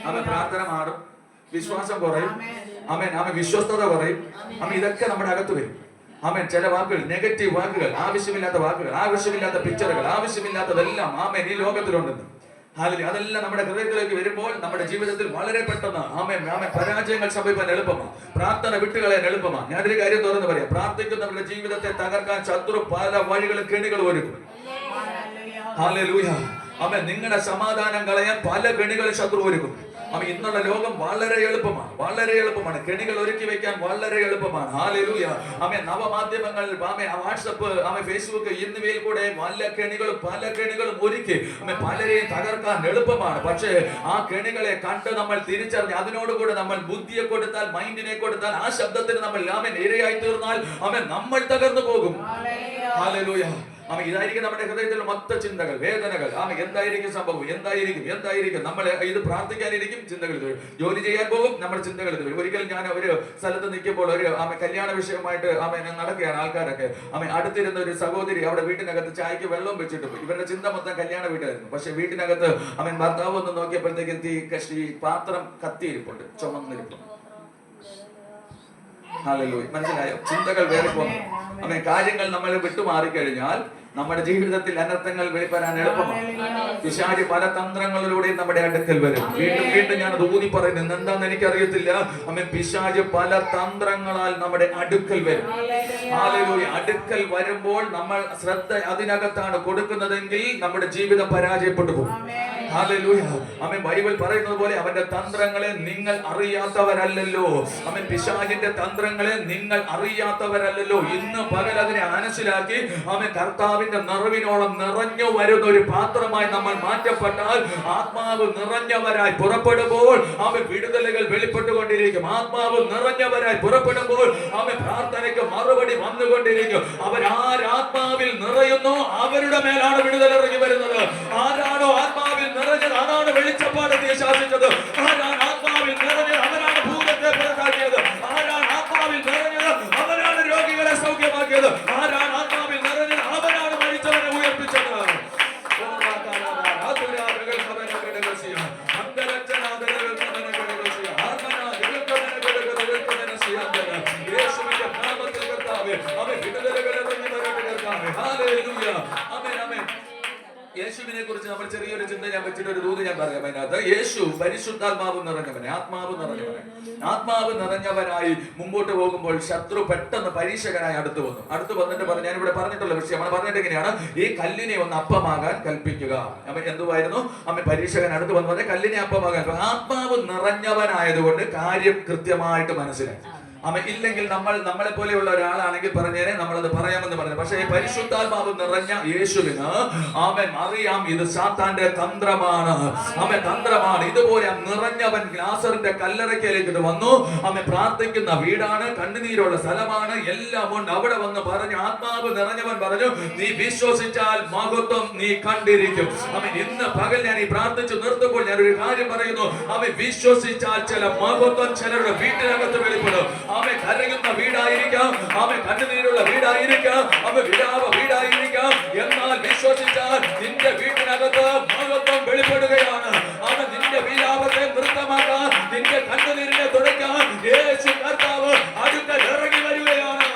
ആമേൻ. പ്രാർത്ഥന മാറും, വിശ്വാസം കുറയും. ആമേൻ. ആമേൻ. വിശ്വസ്തത കുറയും. ആമേൻ. ഇതൊക്കെ നമ്മുടെ അകത്ത് വരും. ആമേൻ. ചില വാക്കുകൾ, നെഗറ്റീവ് വാക്കുകൾ, ആവശ്യമില്ലാത്ത വാക്കുകൾ, ആവശ്യമില്ലാത്ത പിക്ചറുകൾ, ആവശ്യമില്ലാത്തതെല്ലാം ആമേൻ ഈ ലോകത്തിലുണ്ടെന്ന്. ഹല്ലേലൂയ. അതെല്ലാം നമ്മുടെ ഹൃദയത്തിലേക്ക് വരുമ്പോൾ നമ്മുടെ ജീവിതത്തിൽ വളരെ പെട്ടെന്ന് ആമേൻ ആമേൻ പരാജയങ്ങൾ സംഭവിക്കാൻ എളുപ്പമാണ്. പ്രാർത്ഥന വിട്ടുകളയാൻ എളുപ്പമാണ്. ഞാനൊരു കാര്യം തുറന്ന് പറയാം. പ്രാർത്ഥിക്കുന്നവരുടെ ജീവിതത്തെ തകർക്കാൻ ശത്രു പല വഴികളും കെണികളും ഒരുക്കും. ഹല്ലേലൂയ. ആമേൻ. നിങ്ങളുടെ സമാധാനം കളയാൻ പല കെണികളും ശത്രു ഒരുക്കും. ആമേൻ. ഇന്നുള്ള ലോകം വളരെ എളുപ്പമാണ്, വളരെ എളുപ്പമാണ്. കെണികൾ ഒരുക്കി വെക്കാൻ വളരെ എളുപ്പമാണ്. ഹല്ലേലൂയ. ആമേൻ. നവമാധ്യമങ്ങൾ, ആമേൻ, വാട്സപ്പ്, ആമേൻ, ഫേസ്ബുക്ക് എന്നിവയിൽ കൂടെ പല കെണികളും ഒരുക്കി ആമേൻ പലരെയും തകർക്കാൻ എളുപ്പമാണ്. പക്ഷേ ആ കെണികളെ കണ്ട് നമ്മൾ തിരിച്ചറിഞ്ഞ് അതിനോടുകൂടെ നമ്മൾ ബുദ്ധിയെ കൊടുത്താൽ, മൈൻഡിനെ കൊടുത്താൽ, ആ ശബ്ദത്തിന് നമ്മൾ ആമേൻ ഇരയായി തീർന്നാൽ ആമേൻ നമ്മൾ തകർന്നു പോകും. ഹല്ലേലൂയ. ആമേൻ. ഇതായിരിക്കും നമ്മുടെ ഹൃദയത്തിൽ മൊത്ത ചിന്തകൾ, വേദനകൾ. ആമേൻ. എന്തായിരിക്കും സംഭവം? എന്തായിരിക്കും നമ്മൾ ഇത് പ്രാർത്ഥിക്കാനിരിക്കും, ചിന്തകൾ വരും. ജോലി ചെയ്യാൻ പോകും, നമ്മുടെ ചിന്തകൾ വരും. ഒരിക്കൽ ഞാൻ ഒരു സ്ഥലത്ത് നിൽക്കുമ്പോൾ ഒരു ആമേൻ കല്യാണ വിഷയമായിട്ട് ആമേൻ നടക്കുകയാണ് ആൾക്കാരൊക്കെ. ആമേൻ. അടുത്തിരുന്ന ഒരു സഹോദരി അവിടെ വീട്ടിനകത്ത് ചായക്ക് വെള്ളം വെച്ചിട്ട് പോയി. ഇവരുടെ ചിന്ത മൊത്തം കല്യാണ വീട്ടിലായിരുന്നു. പക്ഷെ വീട്ടിനകത്ത് ആമേൻ ഭർത്താവ് ഒന്ന് നോക്കിയപ്പോഴത്തേക്കും ഈ പാത്രം കത്തിയിരിപ്പുണ്ട്, ചുമന്നിരിപ്പുണ്ട്. ഹല്ലേലൂയ. മനസ്സിലായോ? ചിന്തകൾ വേറെ പോകുന്നു. ആമേൻ. കാര്യങ്ങൾ നമ്മൾ വിട്ടുമാറിക്കഴിഞ്ഞാൽ നമ്മുടെ ജീവിതത്തിൽ അനർത്ഥങ്ങൾ വെളിപ്പെടാൻ എളുപ്പമാണ്. പിശാച് പല തന്ത്രങ്ങളിലൂടെയും നമ്മുടെ അടുക്കൽ വരും. വീണ്ടും ഞാൻ അത് ഊന്നി പറയുന്നത് എന്താന്ന് എനിക്കറിയത്തില്ല. ആമേൻ. പിശാച് പല തന്ത്രങ്ങളാൽ നമ്മുടെ അടുക്കൽ വരും. ഹല്ലേലൂയ. അടുക്കൽ വരുമ്പോൾ നമ്മൾ ശ്രദ്ധ അതിനകത്താണ് കൊടുക്കുന്നതെങ്കിൽ നമ്മുടെ ജീവിതം പരാജയപ്പെട്ടു പോകും. ഹല്ലേലൂയ. ആമേൻ. ബൈബിൾ പറയുന്നത് പോലെ അവന്റെ തന്ത്രങ്ങളെ നിങ്ങൾ അറിയാത്തവരല്ലല്ലോ. ആമേൻ. പിശാചിന്റെ തന്ത്രങ്ങളെ നിങ്ങൾ അറിയാത്തവരല്ലല്ലോ. ഇന്ന് പകൽ അതിനെ മനസ്സിലാക്കി ആമേൻ കർത്താവിന്റെ നിറവിനോളം നിറഞ്ഞു വരുന്ന ഒരു പാത്രമായി നമ്മൾ മാറ്റപ്പെട്ടാൽ, ആത്മാവ് നിറഞ്ഞവരായി പുറപ്പെടുമ്പോൾ അവൻ വിടുതലുകൾ വെളിപ്പെട്ടുകൊണ്ടിരിക്കും. ആത്മാവ് നിറഞ്ഞവരായി പുറപ്പെടുമ്പോൾ അവൻ പ്രാർത്ഥനയ്ക്ക് മറുപടി വന്നുകൊണ്ടിരിക്കും. അവരാത്മാവിൽ നിറയുന്നു അവരുടെ മേലാണ് വിടുതൽ ഇറങ്ങി വരുന്നത്. ആരാണോ ആത്മാവിൽ നിറഞ്ഞത് അതാണ് വെളിച്ചപ്പാടത്തെ ശാസിച്ചത്. ആരാണ് ആത്മാവിൽ നിറഞ്ഞത് അവരാണ് ഭൂതത്തെ പുറത്താക്കിയത്. ആരാണ് ആത്മാവിൽ നിറഞ്ഞത് അവരാണ് രോഗികളെ സൗഖ്യമാക്കിയത്. ആരാണ് ആത്മാവിൽ നിറഞ്ഞത് അവരാണ് മരിച്ചവരെ ഉയർപ്പിച്ചത്. യേശുവിനെ കുറിച്ച് നമ്മൾ ചെറിയൊരു ചിന്ത ഞാൻ വെച്ചിട്ട് ഒരു ദൂത് ഞാൻ പറയാം. അതിനകത്ത് യേശു പരിശുദ്ധാത്മാവ് നിറഞ്ഞവനെ, ആത്മാവ് നിറഞ്ഞവനെ, ആത്മാവ് നിറഞ്ഞവനായി മുമ്പോട്ട് പോകുമ്പോൾ ശത്രു പെട്ടെന്ന് പരീക്ഷകനായി അടുത്ത് വന്നിട്ട് പറഞ്ഞു, ഞാനിവിടെ പറഞ്ഞിട്ടുള്ള വിഷയമാണ്. പറഞ്ഞിട്ട് എങ്ങനെയാണ്, ഈ കല്ലിനെ ഒന്ന് അപ്പമാകാൻ കൽപ്പിക്കുക. അപ്പൊ എന്തുവായിരുന്നു? അമ്മ പരീക്ഷകൻ അടുത്ത് വന്നു പറഞ്ഞ കല്ലിനെ അപ്പമാകാൻ. ആത്മാവ് നിറഞ്ഞവനായതുകൊണ്ട് കാര്യം കൃത്യമായിട്ട് മനസ്സിലായി. ഇല്ലെങ്കിൽ നമ്മളെ പോലെയുള്ള ഒരാളാണെങ്കിൽ പറഞ്ഞേനെ നമ്മളത് പറയാമെന്ന് പറഞ്ഞു. പക്ഷേ പരിശുദ്ധാത്മാവ് നിറഞ്ഞ യേശുവിന് അറിയാം ഇത് സാത്താന്റെ തന്ത്രമാണ്. തന്ത്രമാണ്. ഇതുപോലെ നിറഞ്ഞവൻ ലാസറിന്റെ കല്ലറയ്ക്കലേക്ക് വന്നു. പ്രാർത്ഥിക്കുന്ന വീടാണ്, കണ്ണുനീരുള്ള സ്ഥലമാണ്, എല്ലാം ഉണ്ട്. അവിടെ വന്ന് പറഞ്ഞു, ആത്മാവ് നിറഞ്ഞവൻ പറഞ്ഞു, നീ വിശ്വസിച്ചാൽ മഹത്വം നീ കണ്ടിരിക്കും. ഇന്ന് പകൽ ഞാൻ ഈ പ്രാർത്ഥിച്ചു നിർത്തുമ്പോൾ ഞാൻ ഒരു കാര്യം പറയുന്നു. വിശ്വസിച്ചാൽ ചില മഹത്വം ചിലരുടെ വീട്ടിനകത്ത് വെളിപ്പെടും. കരയുന്ന വീടായിരിക്കാം, കണ്ണുനീരുള്ള വീടായിരിക്കാം, വിലാപ വീടായിരിക്കാം. എന്നാൽ വിശ്വസിച്ചാൽ നിന്റെ വീട്ടിനകത്ത് മഹത്വം വെളിപ്പെടുകയാണ്. നിന്റെ വിലാപത്തെ നൃത്തമാക്കാൻ, നിന്റെ കണ്ണുനീരിനെ തുടയ്ക്കാൻ യേശു കർത്താവ് അടുക്കൽ ഇറങ്ങി വരികയാണ്.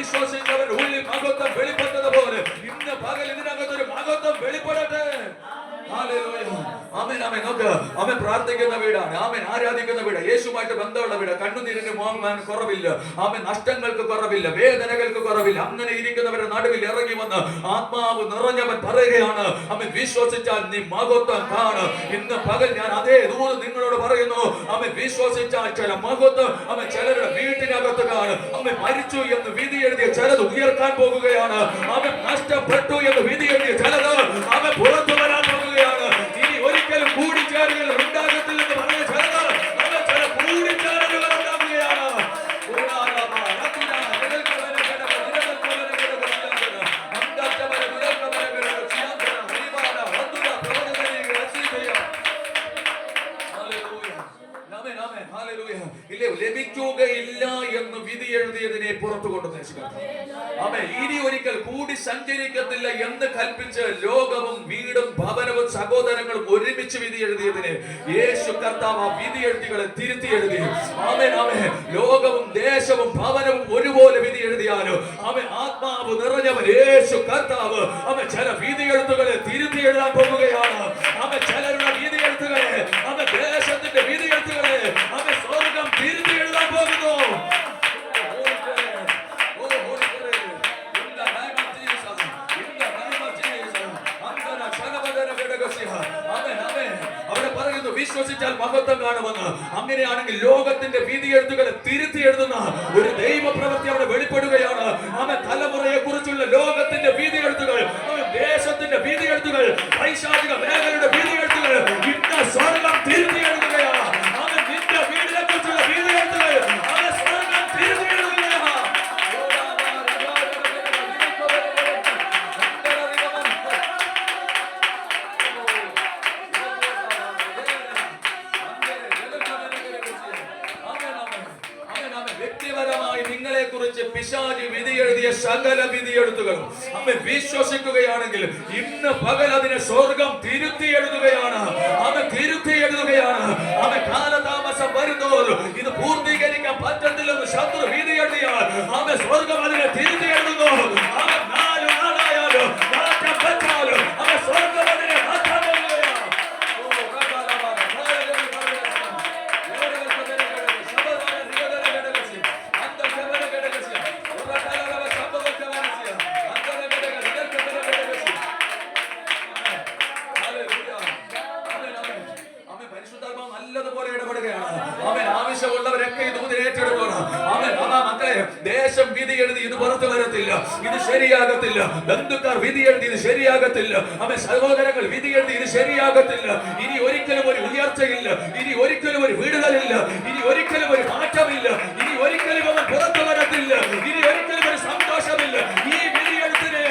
വിശ്വസിച്ചവർ ഉള്ളിൽ മഹത്വം വെളിപ്പെട്ടതുപോലെ ഇന്ന് പകൽ ഇതിനകത്തൊരു മഹത്വം വെളിപ്പെടട്ടെ. പ്രാർത്ഥിക്കുന്ന വീടാണ്, ആരാധിക്കുന്ന വീട്, യേശുമായിട്ട് ബന്ധമുള്ള വീട്. കണ്ണുനീരിന് കുറവില്ല, നഷ്ടങ്ങൾക്ക് കുറവില്ല, വേദനകൾക്ക് കുറവില്ല. അങ്ങനെ ഇരിക്കുന്നവരുടെ നടുവിൽ ഇറങ്ങി വന്ന് ആത്മാവ് നിറഞ്ഞവൻ പറയുകയാണ്, വിശ്വസിച്ചാൽ നീ മഹത്വം കാണും. ഇന്ന് പകൽ ഞാൻ അതേ ദൂത് നിങ്ങളോട് പറയുന്നു. വിശ്വസിച്ചാൽ ചില മഹത്വം ചിലരുടെ വീട്ടിനകത്ത് കാണും. മരിച്ചു എന്ന് വിധി എഴുതിയ ചിലത് ഉയർത്താൻ പോകുകയാണ്. നഷ്ടപ്പെട്ടു എന്ന് വിധി എഴുതിയ ചിലത് പുറത്തു വരാൻ പോകുകയാണ്. ഇനി ഒരിക്കലും കൂടിച്ചേരുകൾ ഉണ്ടാകത്തില്ലെന്ന് പറഞ്ഞ ചിലത് ചില കൂടിച്ചേരലുകൾ ഉണ്ടാവുകയാണ്. ലഭിക്കുകയില്ല എന്ന് വിധി എഴുതിയതിനെ പുറത്തു കൊണ്ടുവന്നു. ഇനി ഒരിക്കൽ കൂടി സഞ്ചരിക്കത്തില്ല എന്ന് കൽപ്പിച്ച് ലോകവും വീടും ഭവനവും സഹോദരങ്ങളും ഒരുമിച്ച് വിധി എഴുതിയതിനെ യേശു കർത്താവ് ആ വിധി എഴുതികളെ തിരുത്തി എഴുതി. ലോകവും ദേശവും ഭവനവും ഒരുപോലെ വിധി എഴുതിയാലും ആത്മാവ് നിറഞ്ഞവൻ യേശു കർത്താവ് ചില വിധി എഴുത്തുകളെ തിരുത്തി എഴുതാൻ പോകുകയാണ്. ചിലരുടെ വിധി എഴുത്തുകളെ, ദേശത്തിന്റെ വിധി എഴുത്തുകളെ സ്വർഗം തിരുത്തി എഴുതാൻ പോകുന്നു. അവിടെ പറയുന്നു വിശ്വസിച്ചാൽ മഹത്വം കാണുമെന്ന്. അങ്ങനെയാണെങ്കിൽ ലോകത്തിന്റെ വിധി എഴുത്തുകളെ തിരുത്തി എഴുതുന്ന ഒരു ദൈവ പ്രവൃത്തി അവിടെ വെളിപ്പെടുകയാണ്. തലമുറയെ കുറിച്ചുള്ള ലോകത്തിന്റെ വിധി എഴുത്തുകൾ, ദേശത്തിന്റെ വിധി എഴുത്തുകൾ, പൈശാചിക മേഖലയുടെ വിധി എഴുത്തുകൾ ഇന്ന് സ്വർഗം തിരുത്തി എഴുതുകയാണ്. നിന്റെ വീടിനെ കുറിച്ചുള്ള വിധി എഴുത്തുകൾ സ്വർഗം തിരുത്തി എഴുതുകയാണ്. വ്യക്തിപരമായി നിങ്ങളെ കുറിച്ച് പിശാചി വിധി എഴുതിയ സകല വിധി എഴുത്തുകളും വിശ്വസിക്കുകയാണെങ്കിൽ ഇന്ന് പകൽ അതിനെ സ്വർഗം തിരുത്തി എഴുതുകയാണ്. തിരുത്തി എഴുതുകയാണ്. കാലതാമസം വരുന്നോറും ഇത് പൂർത്തീകരിക്കാൻ പറ്റത്തില്ലെന്ന് ശത്രു വിധി എഴുതിയാൽ സ്വർഗം അതിനെ തിരുത്തി എഴുതുന്നു. നാളായാലും മാറ്റാൻ പറ്റാലും സ്വർഗം അതിനെ മാറ്റാൻ പോകുകയാണ്. നല്ലതുപോലെ ഇടപെടുകയാണ്. ആവശ്യമുള്ളവരൊക്കെ ഇത് ഏറ്റെടുക്കണം. മക്കളെ, ദേശം വിധി എഴുതി ഇത് പുറത്തു വരത്തില്ല, ഇത് ശരിയാകത്തില്ല. ബന്ധുക്കാർ വിധി എഴുതി ഇത് ശരിയാകത്തില്ല. സഹോദരങ്ങൾ വിധി എഴുതി ഇത് ശരിയാകത്തില്ല. ഇനി ഒരിക്കലും ഒരു ഉയർച്ചയില്ല, ഇനി ഒരിക്കലും ഒരു വിടുതലില്ല, ഇനി ഒരിക്കലും ഒരു മാറ്റമില്ല, ഇനി ഒരിക്കലും അവൻ പുറത്തു വരത്തില്ല, ഇനി ഒരിക്കലും ഒരു സന്തോഷമില്ല. ഈ വിധി എഴുത്തിനെ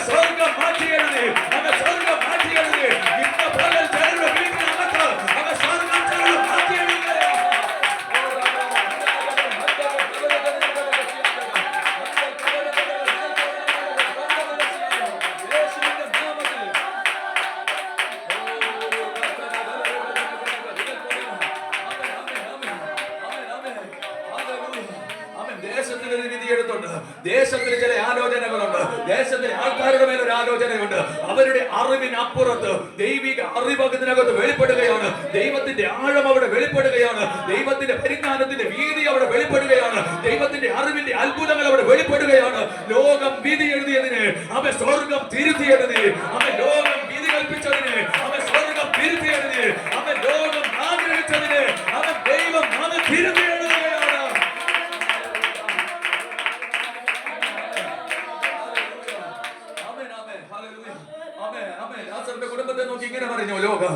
സ്വർഗം മാറ്റി എഴുതി, സ്വർഗം മാറ്റി എഴുതി. ഇന്ന് പകൽ ചിലരുടെ വീട്ടിനകത്ത് സ്വർഗം ചിലർ മാറ്റി എഴുതുകയാണ്. വിധിയെഴുത്തുണ്ട്. ദേശത്തിന് ചില ആലോചനകളുണ്ട്. ദേശത്തിലെ ആൾക്കാരുടെ മേലൊരു ആലോചനയുണ്ട്. അവരുടെ അറിവിനപ്പുറത്ത് ദൈവിക അറിവ് ഇതിനകത്ത് വെളിപ്പെടുകയാണ്. ദൈവത്തിന്റെ ആഴം അവിടെ വെളിപ്പെടുകയാണ്. ദൈവത്തിന്റെ പരിജ്ഞാനത്തിന്റെ വീതി അവിടെ വെളിപ്പെടുകയാണ്. ദൈവത്തിന്റെ അറിവിന്റെ അത്ഭുതങ്ങൾ അവിടെ വെളിപ്പെടുകയാണ്. ലോകം വിധി എഴുതിയതിന് അവൻ സ്വർഗം തിരുത്തിയതിന്, അവൻ ലോകം വിധി കൽപ്പിച്ചതിന്, അവൻ സ്വർഗം തിരുത്തിയതിന്, അവൻ ലോകം ആഗ്രഹിച്ചതിന് അവൻ ദൈവം അവൻ തിരുത്തി എഴുതുകയാണ്. കുടുംബത്തെ നോക്കി ഇങ്ങനെ പറഞ്ഞു ലോകം,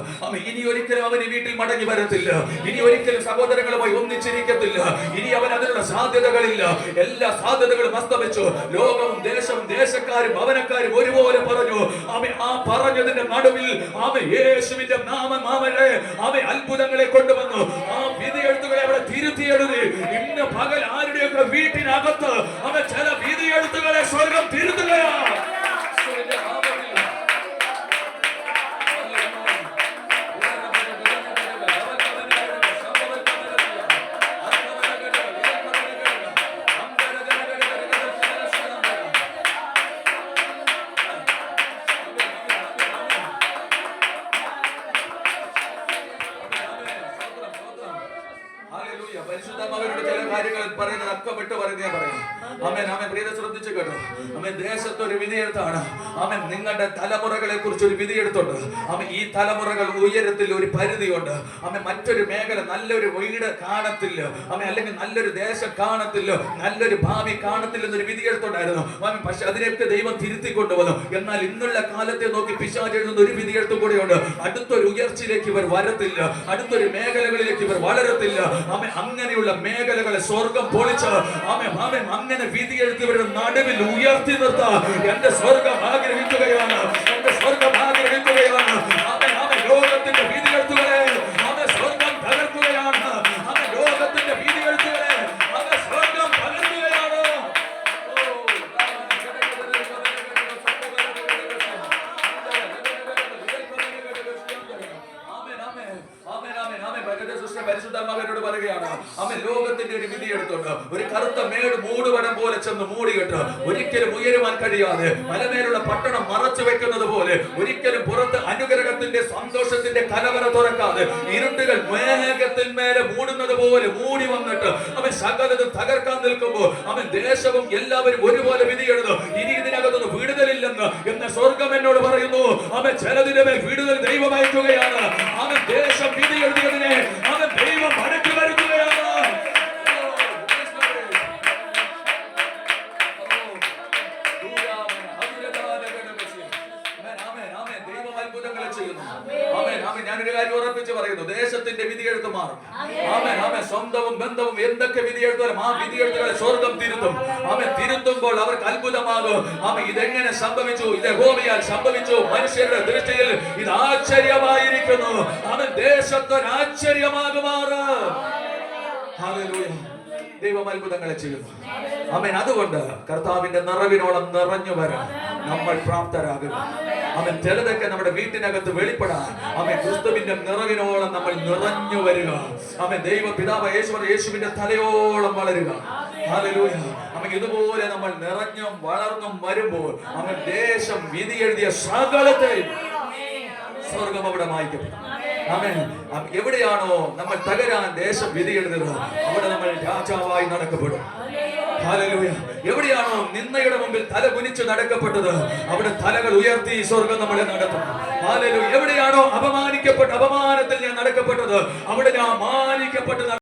ഇനി ഒരിക്കലും അവന് വീട്ടിൽ മടങ്ങി വരത്തില്ല. ഇനി ഒരിക്കലും സഹോദരങ്ങളുമായി ഒന്നിച്ചിരിക്കത്തില്ല. ഇനി അവൻ അതിനുള്ള സാധ്യതകളില്ല. എല്ലാ സാധ്യതകളും അസ്തമിച്ചു. ലോകവും ദേശവും ദേശക്കാരും ഭവനക്കാരും ഒരുപോലെ പറഞ്ഞു. ആ പറഞ്ഞതിന്റെ നടുവിൽ യേശുവിന്റെ നാമം അവൻ അത്ഭുതങ്ങളെ കൊണ്ടുവന്നു. ആ വിധി എഴുത്തുകളെ അവിടെ തിരുത്തിയെഴുതി. ഇന്ന് പകൽ ആരുടെയൊക്കെ വീട്ടിനകത്ത് അവൻ ചില വിധി എഴുത്തുകളെ സ്വർഗം തിരുത്തുകയാണ്. പരിശുദ്ധാത്മാവിനോട് ചില കാര്യങ്ങൾ പറയുന്നത് അക്കമിട്ട് പറയുക പറയാം. ആമേൻ ആമേൻ. പ്രിയരെ ശ്രദ്ധിച്ചു കേട്ടോ. ആമേൻ. ദേശത്തൊരു വിധിയെഴുത്താണ്. ആമേൻ. നിങ്ങളുടെ തലമുറകളെ കുറിച്ച് ഒരു വിധിയെഴുത്തുണ്ട്. ആമേൻ. ഈ തലമുറകൾ ഉയരത്തിൽ ഒരു പരിധിയുണ്ട്. ആമേൻ. മറ്റൊരു മേഖല നല്ലൊരു വീട് കാണത്തില്ല. ആമേൻ. അല്ലെങ്കിൽ നല്ലൊരു ദേശം കാണത്തില്ല, നല്ലൊരു ഭാവി കാണത്തില്ല എന്നൊരു വിധിയെഴുത്തുണ്ടായിരുന്നു. ആമേൻ. പക്ഷെ അതിനെയൊക്കെ ദൈവം തിരുത്തി കൊണ്ടുവന്നു. എന്നാൽ ഇന്നുള്ള കാലത്തെ നോക്കി പിശാച് എഴുതുന്ന ഒരു വിധിയെഴുത്തും കൂടെയുണ്ട്. അടുത്തൊരു ഉയർച്ചയിലേക്ക് ഇവർ വരത്തില്ല. അടുത്തൊരു മേഖലകളിലേക്ക് ഇവർ വളരത്തില്ല. ആമേൻ. അങ്ങനെയുള്ള മേഖലകളെ സ്വർഗം പൊളിച്ച് അങ്ങനെ വിധിയെഴുത്ത് ഇവരുടെ നടുവിൽ ഉയർത്തി നിർത്താൻ എന്റെ സ്വർഗം ആഗ്രഹിക്കുകയാണ്. എന്റെ സ്വർഗം ആഗ്രഹിക്കുകയാണ്. ലോകത്തിന്റെ വിധിയെഴുത്തുകളെ സ്വർഗം തകർക്കുകയാണ്. ലോകത്തിന്റെ വിധിയെഴുത്തുകളെ സ്വർഗം തകർക്കുകയാണ്. പരിശുദ്ധാത്മാവിനോട് പറയുകയാണ്. ലോകത്തിന്റെ ഒരു വിധി എടുത്തോണ്ട് ഒരു കറുത്ത മേട് മൂടുവനം പോലെ ചെന്ന് മൂടിയിട്ട് ഒരിക്കലും ഉയരുവാൻ കഴിയാതെ മലമേലുള്ള പട്ടണം മറച്ചു വെക്കുന്നത് പോലെ ഒരിക്കലും പുറത്ത് അനുഗ്രഹത്തിന്റെ സന്തോഷത്തിന്റെ കലവറ തുറക്കാതെ ഇരുട്ടുകൾ മേഘത്തിന്മേലെ മൂടുന്നത് പോലെ മൂടി വന്നിട്ട് അവൻ സകലതും തകർക്കാൻ നിൽക്കുമ്പോൾ അവൻ ദേശവും എല്ലാവരും ഒരുപോലെ വിധി എഴുതും. ഇനി ഇതിനകത്തൊന്നും വിടുതലില്ലെന്ന് എന്ന സ്വർഗം എന്നോട് പറയുന്നു. അവൻ ചിലതിന്റെ മേൽ വിടുതൽ ദൈവം അയക്കുകയാണ്. അവൻ ദേശം വിധി എഴുതിയതിനെ അവൻ ദൈവം മടക്കി വരുത്തുകയാണ്. ഞാനൊരു കാര്യം ഉറപ്പിച്ച് പറയുന്നു. ദേശത്തിന്റെ വിധിയെഴുത്ത് മാറും. സ്വന്തവും ബന്ധവും എന്തൊക്കെ വിധിയെഴുത്താലും ആ വിധിയെഴുത്തുകളെ സ്വർഗം തിരുത്തും. തിരുത്തുമ്പോൾ അവർക്ക് അത്ഭുതമാകും. ഇതെങ്ങനെ സംഭവിച്ചു? ഇത് യഹോവയാൽ സംഭവിച്ചു. മനുഷ്യരുടെ ദൃഷ്ടിയിൽ ഇത് ആശ്ചര്യമായിരിക്കുന്നു. ദേശത്തൊരു ആശ്ചര്യമാകുമാറ്. ഹല്ലേലൂയ. ദൈവം അത്ഭുതങ്ങളെ ചെയ്യുന്നു. ആമേൻ. അതുകൊണ്ട് കർത്താവിന്റെ നിറവിനോളം നിറഞ്ഞു വരാൻ നമ്മൾ പ്രാപ്തരാകുക. അവൻ ചിലതൊക്കെ നമ്മുടെ വീട്ടിനകത്ത് വെളിപ്പെടാൻ ക്രിസ്തുവിന്റെ നിറവിനോളം നമ്മൾ നിറഞ്ഞു വരിക. ദൈവ പിതാവ് യേശുവിന്റെ തലയോളം വളരുക. ഹല്ലേലൂയ. ഇതുപോലെ നമ്മൾ നിറഞ്ഞും വളർന്നും വരുമ്പോൾ ദേശം വിധി എഴുതിയ സകലത്തെ സ്വർഗം അവിടെ മായ്ക്കപ്പെടും. എവിടെയാണോ നമ്മൾ തകരാൻ ദേശം വിധി എഴുതുന്നത് അവിടെ നമ്മൾ രാജാവായി നടക്കപ്പെടും. ഹല്ലേലൂയ. എവിടെയാണോ നിന്നയുടെ മുമ്പിൽ തല കുനിച്ച് നടക്കപ്പെട്ടത് അവിടെ തലകൾ ഉയർത്തി സ്വർഗം നമ്മളെ നടത്തും. ഹല്ലേലൂയ. എവിടെയാണോ അപമാനിക്കപ്പെട്ട അപമാനത്തിൽ ഞാൻ നടക്കപ്പെട്ടത് അവിടെ ഞാൻ മാനിക്കപ്പെട്ടത്